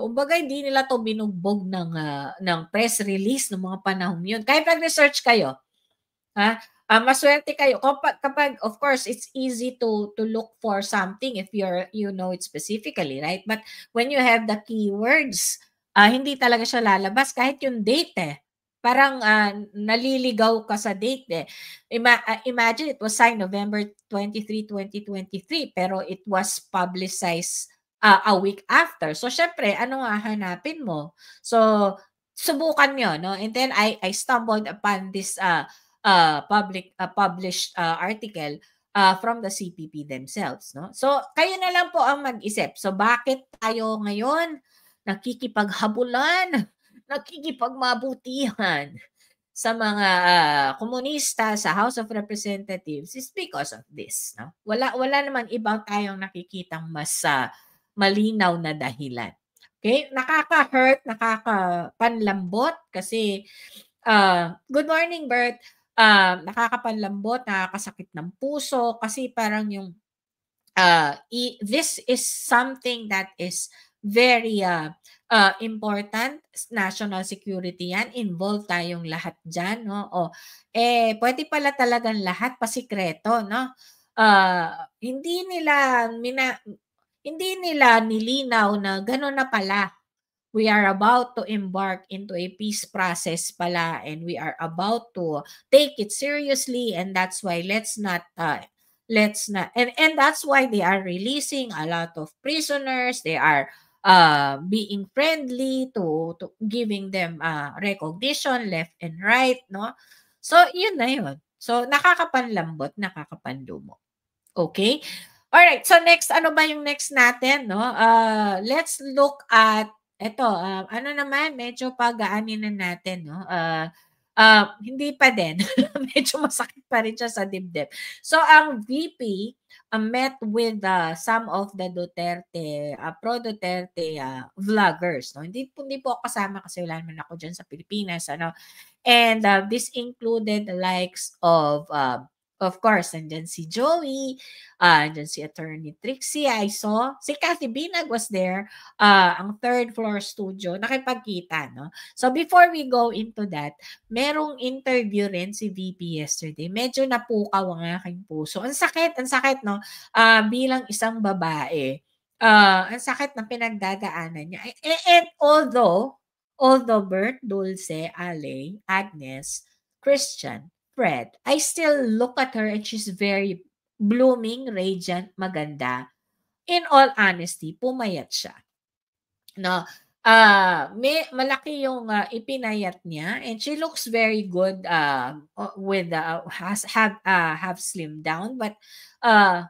to binugbog ng press release ng mga panahon yun. Kahit nag-research kayo, maswerte kayo kapag of course it's easy to look for something if you know it specifically, right? But when you have the keywords, hindi talaga siya lalabas kahit yung date parang naliligaw ka sa date eh. Imagine it was signed November 23, 2023 pero it was publicized a week after. So syempre, ano nga hanapin mo? So subukan nyo, no? And then I stumbled upon this published article from the CPP themselves, no? So kayo na lang po ang mag-isip. So bakit tayo ngayon nakikipaghabulan, nakikipagmabutihan sa mga komunista sa House of Representatives is because of this, no? Wala namang ibang tayong nakikitang mas malinaw na dahilan. Okay? Nakaka-hurt, nakakapanlambot kasi good morning, Bert. Nakakapanlambot, nakakasakit ng puso kasi parang yung this is something that is very important, national security yan, involved tayong lahat dyan, no? Pwede pala talagang lahat pasikreto, no? Hindi nila nilinaw na gano'n na pala. We are about to embark into a peace process pala and we are about to take it seriously, and that's why let's not and that's why they are releasing a lot of prisoners. They are being friendly to giving them recognition left and right, no? So yun na yun. So nakakapanlambot, nakakapanlumo. Okay? Alright, so next, ano ba yung next natin, no? Let's look at, eto, ano naman, medyo pagaanin na natin, no? Hindi pa din. Medyo masakit pa rin siya sa dibdib. So, ang VP met with some of the Duterte, pro-Duterte vloggers, no? Hindi po ako kasama kasi wala naman ako dyan sa Pilipinas, ano? And this included the likes of course, nandyan si Joey, nandyan si Attorney Trixie, I saw. Si Cathy Binag was there, ang third floor studio, nakipagkita, no? So before we go into that, merong interview rin si VP yesterday. Medyo napukaw ang aking puso. Ang sakit, no? Bilang isang babae, ang sakit ng pinagdadaanan niya. And although Bert, Dulce, Ale, Agnes, Christian, Fred, I still look at her and she's very blooming, radiant, maganda. In all honesty, pumayat siya. No, malaki yung ipinayat niya and she looks very good with have slimmed down, but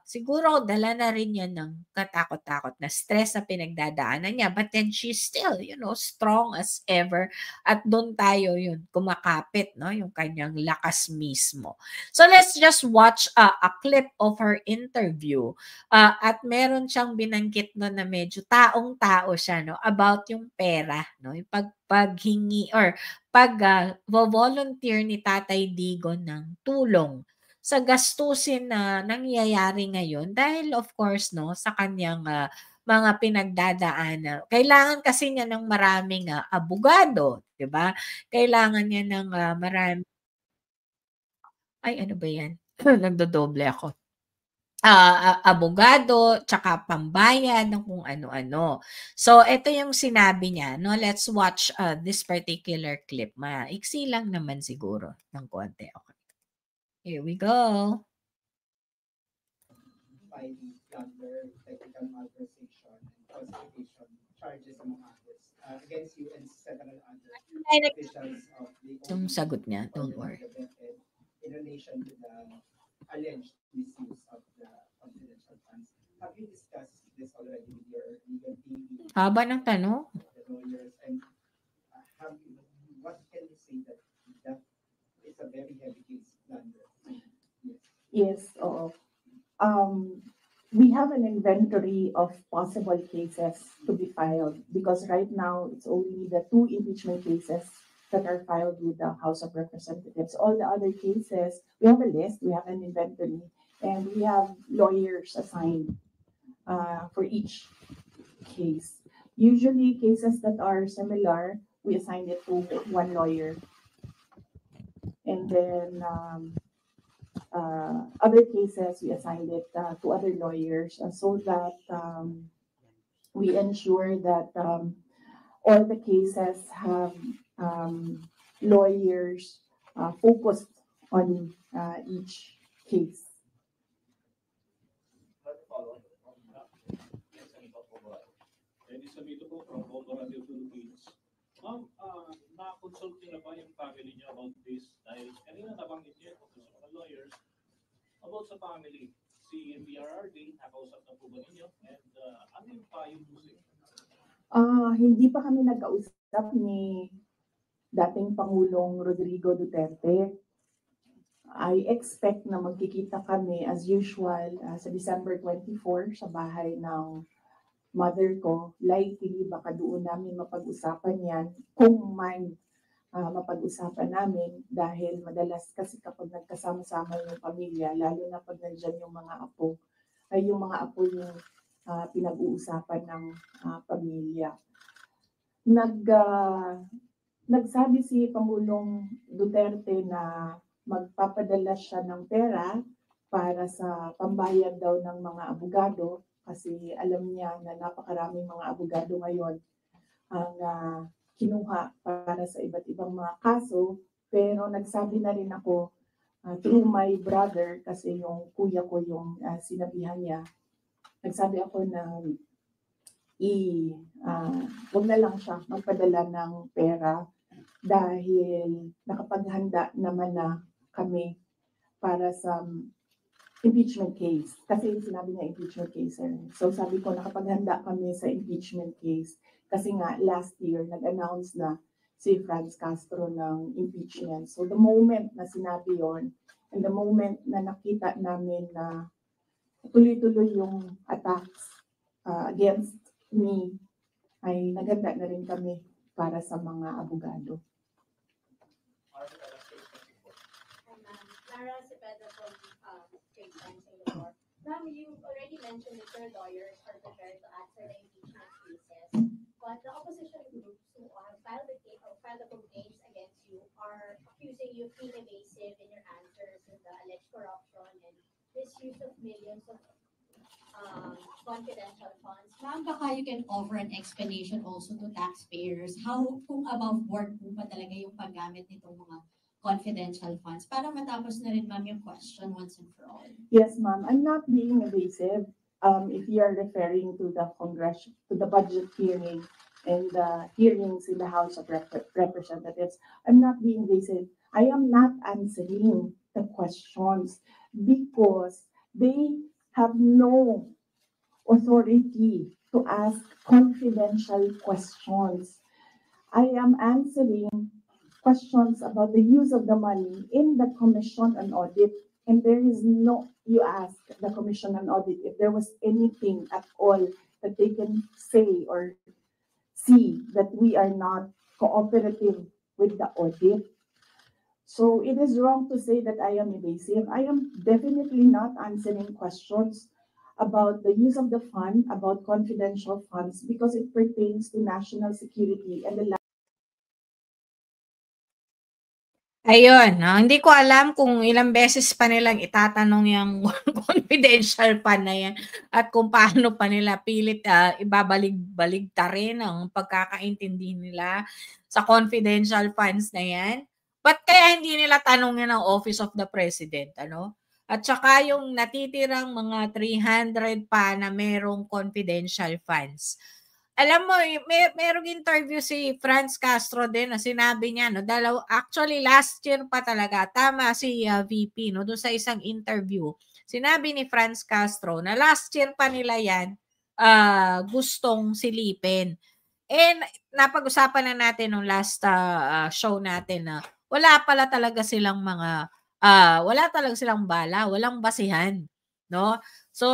siguro dala na rin yan ng katakot-takot na stress na pinagdadaanan niya, but then she's still, strong as ever, at doon tayo yun kumakapit, no, yung kanyang lakas mismo. So let's just watch a clip of her interview. At meron siyang binanggit no na medyo taong-tao siya, no, about yung pera, no, yung paghingi or volunteer ni Tatay Digong ng tulong sa gastusin na nangyayari ngayon dahil of course, no, sa kanyang mga pinagdadaanan. Kailangan kasi niya ng maraming abogado, 'di ba? Kailangan niya ng ay, ano ba 'yan? Nagdodoble ako. Abogado, tsaka pambayad ng kung ano-ano. So, ito yung sinabi niya, no? Let's watch this particular clip. Maiksi lang naman siguro ng konti. Okay. Here we go. By the plunder, technical malversation, and falsification charges among others against you and several other officials of the Yung sagot niya, don't worry. In relation to the alleged misuse of the confidential funds. Have you discussed this already with your legal team? Haba ng tanong. The lawyers, and what can you say that is a very heavy case plunder? Yes, we have an inventory of possible cases to be filed because right now it's only the 2 impeachment cases that are filed with the House of Representatives. All the other cases, we have a list, we have an inventory, and we have lawyers assigned for each case. Usually cases that are similar, we assign it to one lawyer. And then other cases, we assigned it to other lawyers so that we ensure that all the cases have lawyers focused on each case. Ma'am, na-consult niyo na ba yung family niyo about this? Dahil kanina nabanggit niyo po sa mga lawyers about sa family. Si PRRD, nakausap na po ba ninyo? And ano yung payo po sa inyo? Hindi pa kami nag-kausap ni dating Pangulong Rodrigo Duterte. I expect na magkikita kami as usual sa December 24 sa bahay ng mother ko. Likely baka doon namin mapag-usapan yan kung man mapag-usapan namin dahil madalas kasi kapag nagkasama-sama yung pamilya, lalo na pag nandyan yung mga apo, ay yung mga apo yung pinag-uusapan ng pamilya. Nagsabi si Pangulong Duterte na magpapadala siya ng pera para sa pambayad daw ng mga abogado kasi alam niya na napakaraming mga abogado ngayon ang kinuha para sa iba't ibang mga kaso. Pero nagsabi na rin ako through my brother, kasi yung kuya ko yung sinabihan niya, nagsabi ako na huwag na lang siya magpadala ng pera dahil nakapaghanda naman na kami para sa impeachment case. Kasi sinabi niya impeachment case. So sabi ko, nakapaghanda kami sa impeachment case. Kasi nga, last year, nag-announce na si Franz Castro ng impeachment. So the moment na sinabi yon, and the moment na nakita namin na tuloy-tuloy yung attacks against me, ay naghanda na rin kami para sa mga abogado. Lara Cepeda from Straight Times Singapore. Ma'am, you already mentioned that your lawyers are prepared to answer the impeachment cases, but the opposition groups who have filed the complaints against you are accusing you of being evasive in your answers in the alleged corruption and misuse of millions of confidential funds. Ma'am, baka you can offer an explanation also to taxpayers how kung above board po ba talaga yung paggamit nitong mga confidential funds para matapos na rin, ma'am, yung question once and for all. Yes, ma'am. I'm not being evasive. If you are referring to the budget hearing and the hearings in the House of Representatives, I'm not being evasive. I am not answering the questions because they have no authority to ask confidential questions. I am answering questions about the use of the money in the Commission on Audit. And there is you ask the Commission on Audit if there was anything at all that they can say or see that we are not cooperative with the audit. So it is wrong to say that I am evasive. I am definitely not answering questions about the use of the fund, about confidential funds, because it pertains to national security and the Ayun, hindi ko alam kung ilang beses pa nilang itatanong yung confidential fund na yan at kung paano pa nila pilit ibabalig-baligtarin ang pagkakaintindi nila sa confidential funds na yan. Ba't kaya hindi nila tanongin ang Office of the President, ano? At saka yung natitirang mga 300 pa na merong confidential funds. Alam mo, merong interview si Franz Castro din na sinabi niya, no, actually last year pa talaga, tama si VP, no, doon sa isang interview. Sinabi ni Franz Castro na last year pa nila yan gustong silipin. And napag-usapan na natin nung last show natin na wala talaga silang bala, walang basihan, no? So,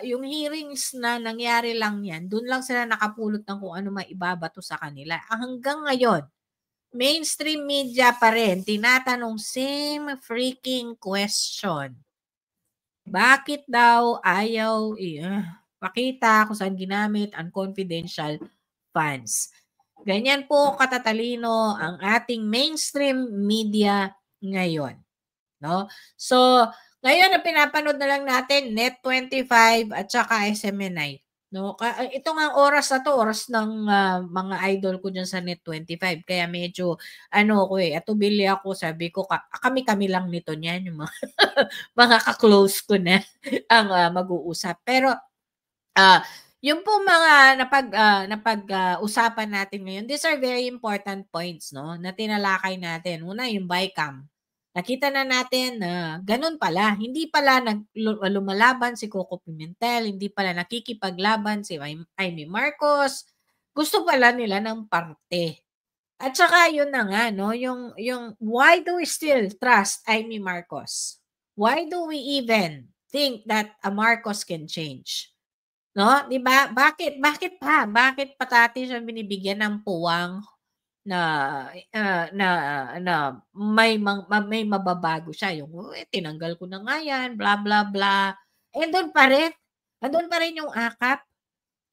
yung hearings na nangyari lang yan, doon lang sila nakapulot ng kung ano maibabato sa kanila. Hanggang ngayon, mainstream media pa rin, tinatanong same freaking question. Bakit daw ayaw pakita kung saan ginamit ang confidential funds? Ganyan po katatalino ang ating mainstream media ngayon. No? So, ngayon, ang pinapanood na lang natin, Net25 at saka SMNI. No? Ito nga oras na to, oras ng mga idol ko dyan sa Net25. Kaya medyo, atubili ako, sabi ko, kami lang nito niyan, yung mga ka-close ko na ang mag-uusap. Pero, yung po mga napag-usapan natin ngayon, these are very important points, no? Na tinalakay natin. Una, yung BICAM. Nakita na natin na ganun pala. Hindi pala lumalaban si Coco Pimentel, hindi pala nakikipaglaban si Amy Marcos. Gusto pala nila ng parte. At saka yun na nga, no, yung why do we still trust Amy Marcos? Why do we even think that a Marcos can change? No, 'di ba? Bakit patati siya binibigyan ng puwang na may mababago siya, yung tinanggal ko na nga yan, blah blah blah. Andun pa rin yung akap,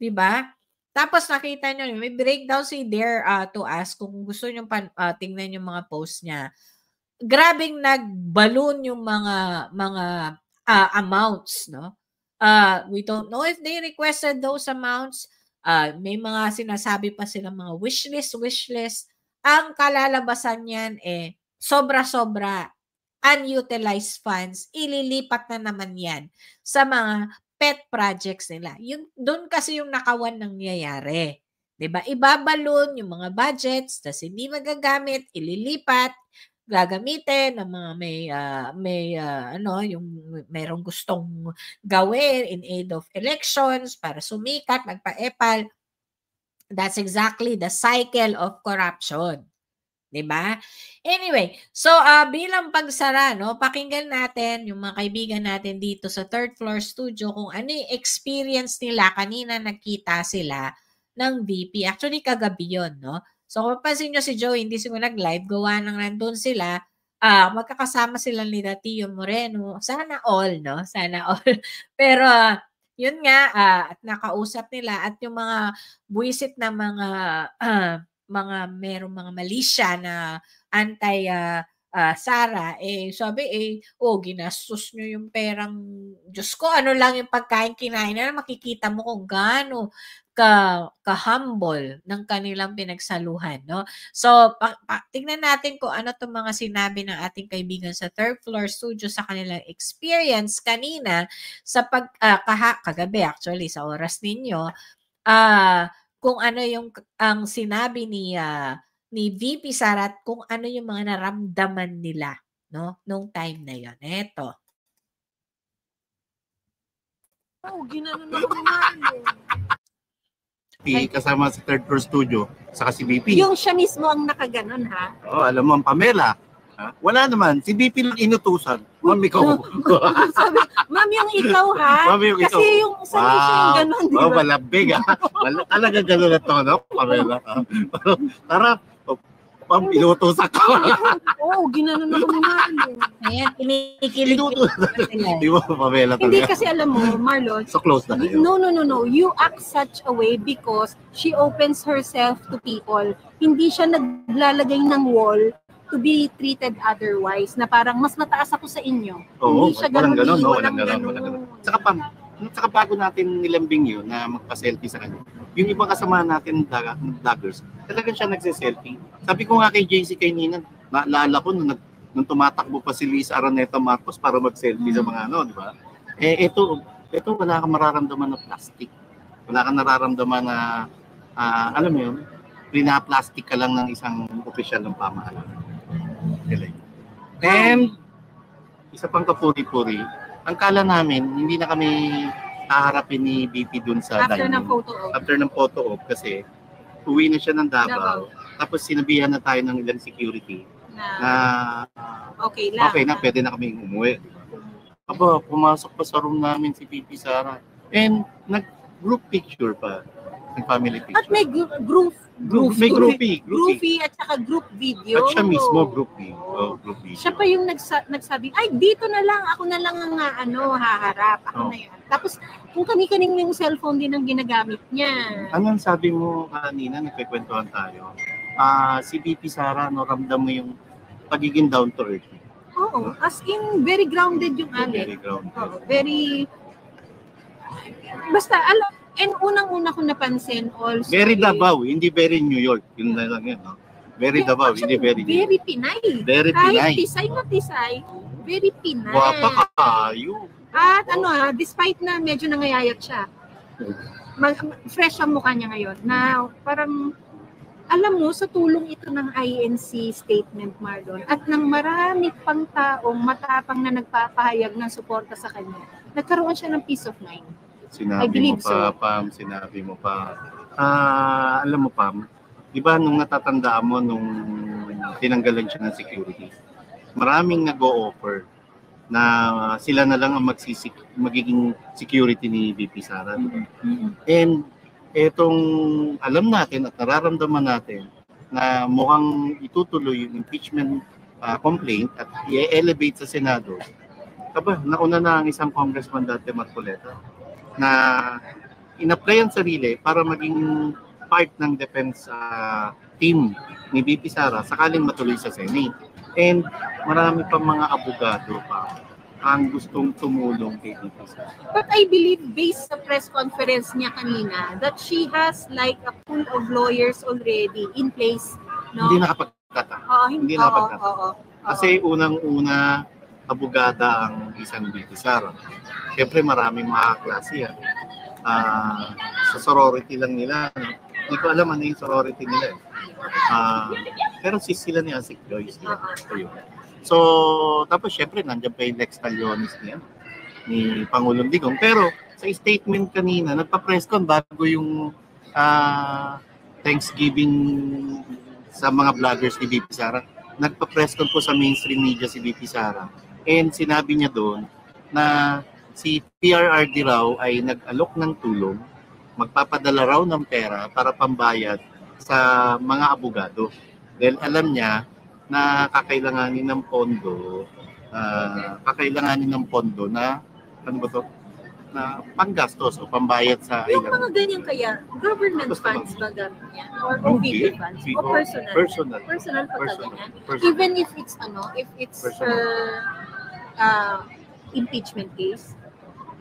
'di ba? Tapos nakita niyo, may breakdown si Dare to Us kung gusto niyo tingnan yung mga post niya. Grabing nagballoon yung mga amounts, no? We don't know if they requested those amounts. May mga sinasabi pa silang mga wishlist. Ang kalalabasan niyan sobra-sobra unutilized funds. Ililipat na naman yan sa mga pet projects nila. Doon kasi yung nakawan nangyayari. 'Di ba? Ibabalon yung mga budgets, tas hindi magagamit, ililipat. gagamitin ng mga yung merong gustong gawin in aid of elections para sumikat, magpa-epal. That's exactly the cycle of corruption. 'Di ba? Anyway, so bilang pagsara, no, pakinggan natin yung mga kaibigan natin dito sa third floor studio kung ano yung experience nila kanina nakita sila ng VP. Actually, kagabi yun, no? So, kung mapansin nyo si Joe, hindi siguro nag-live, gawa nang nandun sila, magkakasama sila ni Tio Moreno. Sana all, no? Sana all. Pero, yun nga, at nakausap nila at yung mga buwisit na merong mga malisya na anti Sara, sabi ginastos nyo yung perang, Diyos ko, ano lang yung pagkain kinain na makikita mo kung gaano ka-humble ng kanilang pinagsaluhan, no? So, tingnan natin kung ano itong mga sinabi ng ating kaibigan sa third floor studio sa kanilang experience kanina sa kagabi actually, sa oras ninyo, kung ano yung ang sinabi ni VP Sara at kung ano yung mga naramdaman nila, no, nung time na yon. Eto. Ginanon ako naman. Kasama sa third floor studio, saka si BP. Yung siya mismo ang nakaganon, ha? Alam mo ang Pamela. Ha? Wala naman, si BP lang inutusan. Ma'am, ikaw. Sabi, ma'am, yung ikaw, ha? Ma'am, yung ikaw. Kasi yung sanay siya yung ganon, di ba? Malabig, ha? Talaga gano'n na to, no? Pamela. Tara, ma'am, inutusan ko. Ginanon ako naman. Ayan, kinikilig. Di ba, Pamela talaga? Hindi kasi alam mo, Marlon. So close na kayo. No. You act such a way because she opens herself to people. Hindi siya naglalagay ng wall to be treated otherwise, na parang mas mataas ako sa inyo. Oo, hindi siya walang ganun. Walang ganun. Saka bago natin nilambing yun na magpa-selfie sa kanya, yung ibang kasama natin vloggers, talagang siya nagse-selfie. Sabi ko nga kay JC kay Nina, naalala ko nung tumatakbo pa si Lisa Araneta Marcos para mag-selfie sa mga di ba? Ito wala kang mararamdaman na plastic. Wala kang nararamdaman na, alam mo yun, pina-plastic ka lang ng isang opisyal ng pamahalaan. And isa pang kapuri-puri, ang kala namin, hindi na kami haharapin ni BP dun sa after dining. After ng photo op kasi uwi na siya ng Davao. Tapos sinabihan na tayo ng ilang security na okay na, pwede na kami umuwi. Aba, pumasok pa sa room namin si BP Sara. And nag-group picture pa. Family picture. At may groupie at saka group video. At siya mismo group video. Siya pa yung nagsabi, ay dito na lang, ako na lang ang haharap. Ako na yan. Tapos kung kani-kaning yung cellphone din ang ginagamit niya. Anong sabi mo kanina, nagkikwentuhan tayo? Si BP Sara, ramdam mo yung pagiging down to earth. Oo, as in very grounded yung Very grounded. Very, basta and unang-una ko napansin also. Very Davao, hindi very New York. Yun na lang yun, no? Very Davao, hindi very New York. Very Pinay. Very Pinay. Kahit Tisay, very Pinay. Wapa kayo. At despite na medyo nangayayat siya, fresh ang mukha niya ngayon. Na parang, alam mo, sa tulong ito ng INC statement, Marlon, at ng marami pang taong matapang na nagpapahayag ng suporta sa kanya, nagkaroon siya ng peace of mind. Sinabi mo pa, Pam, sinabi mo pa. Alam mo, Pam, di ba nung natatandaan mo nung tinanggalan siya ng security, maraming nag-o-offer na sila na lang ang magiging security ni BP Sara. And etong alam natin at nararamdaman natin na mukhang itutuloy yung impeachment complaint at i-elevate sa Senado. Nauna na ang isang congressman dati, Marcoleta, na in-apply ang sarili para maging part ng defense team ni BP Sara sakaling matuloy sa Senate. And marami pa mga abogado pa ang gustong tumulong kay BP Sara. But I believe based sa press conference niya kanina that she has like a pool of lawyers already in place. No? Hindi nakapagtata. Hindi nakapagtata. Kasi unang-una abogada ang isang BP Sara. Siyempre maraming mga klase yan. Sa sorority lang nila. Hindi ko alam ano yung sorority nila. Pero sila ni Asik Joyce. So, tapos syempre, nandiyan pa yung Lex Talionis niya, ni Pangulong Digong. Pero sa statement kanina, nagpa-press con bago yung Thanksgiving sa mga vloggers ni VP Sara. Nagpa-press con po sa mainstream media si VP Sara. And sinabi niya doon na si PRRD raw ay nag-alok ng tulong, magpapadala raw ng pera para pambayad sa mga abogado. Dahil alam niya na kakailanganin ng pondo na ano ba to? Na panggastos o pambayad sa yung mga ganyan kaya government funds ba gamit niya or PBB funds o personal niya, even if it's impeachment case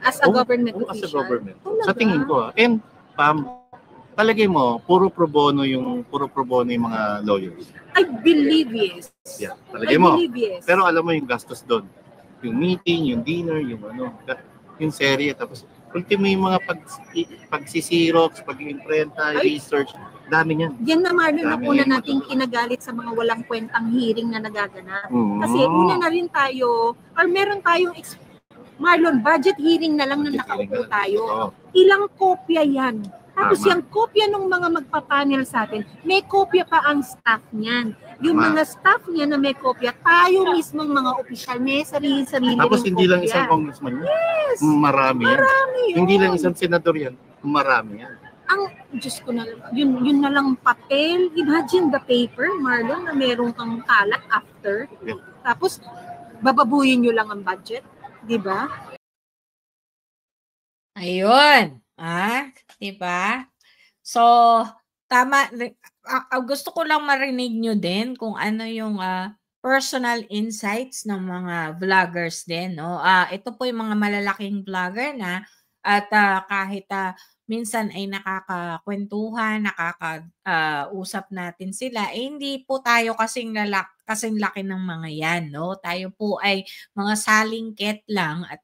as a government official. As a government. Sa tingin ko and palagay mo puro pro bono yung mga lawyers. I believe yes. Yeah, palagay mo. Yes. Pero alam mo yung gastos doon. Yung meeting, yung dinner, yung yung serye, tapos ultimo yung mga pagsisirox, pag-imprenta, research, dami niyan. Yan na Marlon, na una nating kinagalit sa mga walang kwentang hearing na nagaganap. Kasi una na rin tayo, or meron tayong Marlon, budget hearing na lang na nakaupo tayo. Ilang kopya yan? Tapos yung kopya ng mga magpapanel sa atin, may kopya pa ang staff niyan. Yung mga staff niya na may kopya, tayo mismong mga opisyal, may sarili-sarili tapos hindi kopya. Lang isang congressman yan. Yes! Marami yan. Yun. Hindi lang isang senador yan. Marami yan. Ang, Diyos ko na, yun na lang papel. Imagine the paper, Marlon, na meron kang kalat after. Yeah. Tapos, bababuyin nyo lang ang budget. Diba? Ayun. Diba? So, tama. Gusto ko lang marinig nyo din kung ano yung personal insights ng mga vloggers din. No? Ito po yung mga malalaking vlogger na at kahit minsan ay nakakakwentuhan, nakakausap natin sila, hindi po tayo kasing laki ng mga yan. No? Tayo po ay mga salingket lang at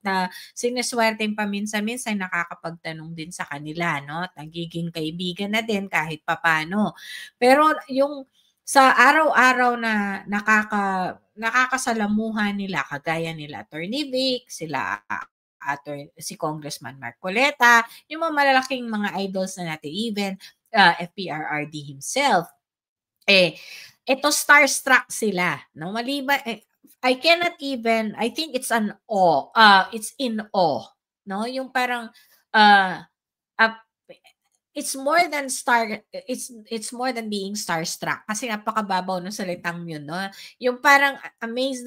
sineswerteng paminsan-minsan nakakapagtanong din sa kanila. No? At nagiging kaibigan na din kahit papano. Pero yung sa araw-araw na nakakasalamuhan nila, kagaya nila Attorney Vic, sila si Congressman Marcoleta, yung mga malalaking mga idols na natin, even FPRRD himself, ito starstruck sila. No? Maliban, I think it's an awe. It's in awe. No? Yung parang, it's more than being starstruck kasi napakababaw ng salitang yun, no? Yung parang amazed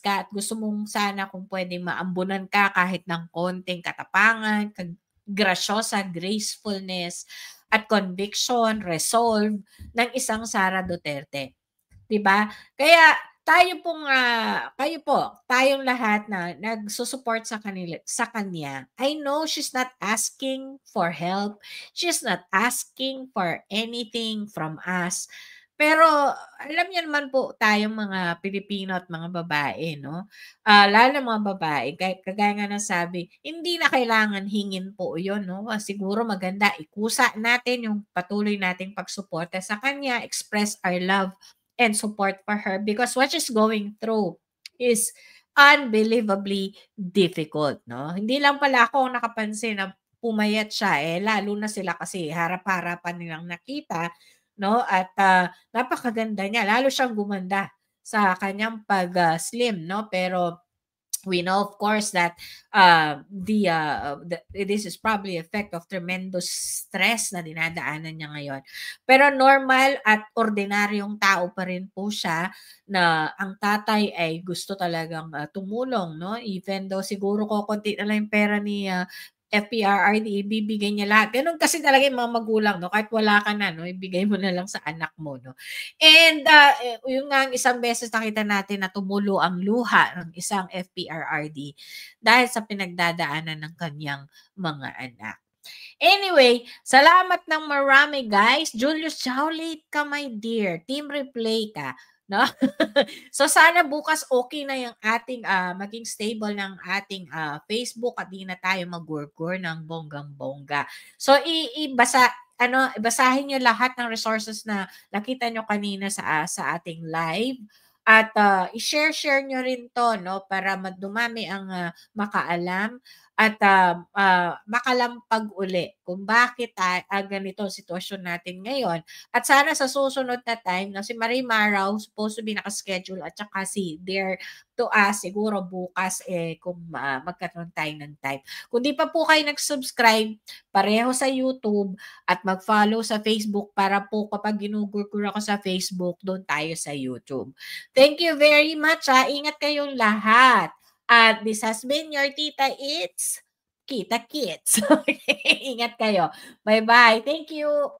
ka at gusto mong sana kung pwede maambunan ka kahit ng konting katapangan, grasyosa, gracefulness at conviction, resolve ng isang Sara Duterte. 'Di ba? Kaya tayong lahat na nagsusupport sa kanya. I know she's not asking for help. She's not asking for anything from us. Pero alam niyo naman po tayong mga Pilipino at mga babae, no? Lalo mga babae, kagaya nga ng sabi, hindi na kailangan hingin po 'yon, no? Siguro maganda ikusa natin yung patuloy nating pagsuporta sa kanya, express our love and support for her because what she's going through is unbelievably difficult, no? Hindi lang pala ako nakapansin na pumayat siya, lalo na sila kasi harap-harapan nilang nakita, no? At napakaganda niya, lalo siyang gumanda sa kanyang pag-slim, no? Pero we know, of course, that this is probably effect of tremendous stress na dinadaanan niya ngayon. Pero normal at ordinaryong tao pa rin po siya na ang tatay ay gusto talagang tumulong, no? Even though siguro konti na lang yung pera ni FPRRD, ibibigay niya lahat. Ganun kasi talaga yung mga magulang, no? Kahit wala ka na, no? Ibigay mo na lang sa anak mo, no? And yung nga isang beses nakita natin na tumulo ang luha ng isang FPRRD dahil sa pinagdadaanan ng kanyang mga anak. Anyway, salamat ng marami, guys. Julius, how late ka, my dear? Team replay ka. No? So sana bukas okay na yung ating maging stable ng ating Facebook at di na tayo mag-work ng bonggang-bongga. So ibasa basahin niyo lahat ng resources na nakita niyo kanina sa ating live. At i-share niyo rin 'to, no, para dumami ang makaalam at makalampag uli kung bakit ganito ang sitwasyon natin ngayon. At sana sa susunod na time, si Marimar raw supposed to be naka-schedule at saka si Dare to us siguro bukas kung magkaroon tayo ng time. Kung di pa po kayo nag-subscribe, pareho sa YouTube at mag-follow sa Facebook para po kapag ginugur-gur ako sa Facebook, doon tayo sa YouTube. Thank you very much. Ingat kayong lahat. At this has been your Tita It's Kita Kids. Ingat kayo. Bye-bye. Thank you.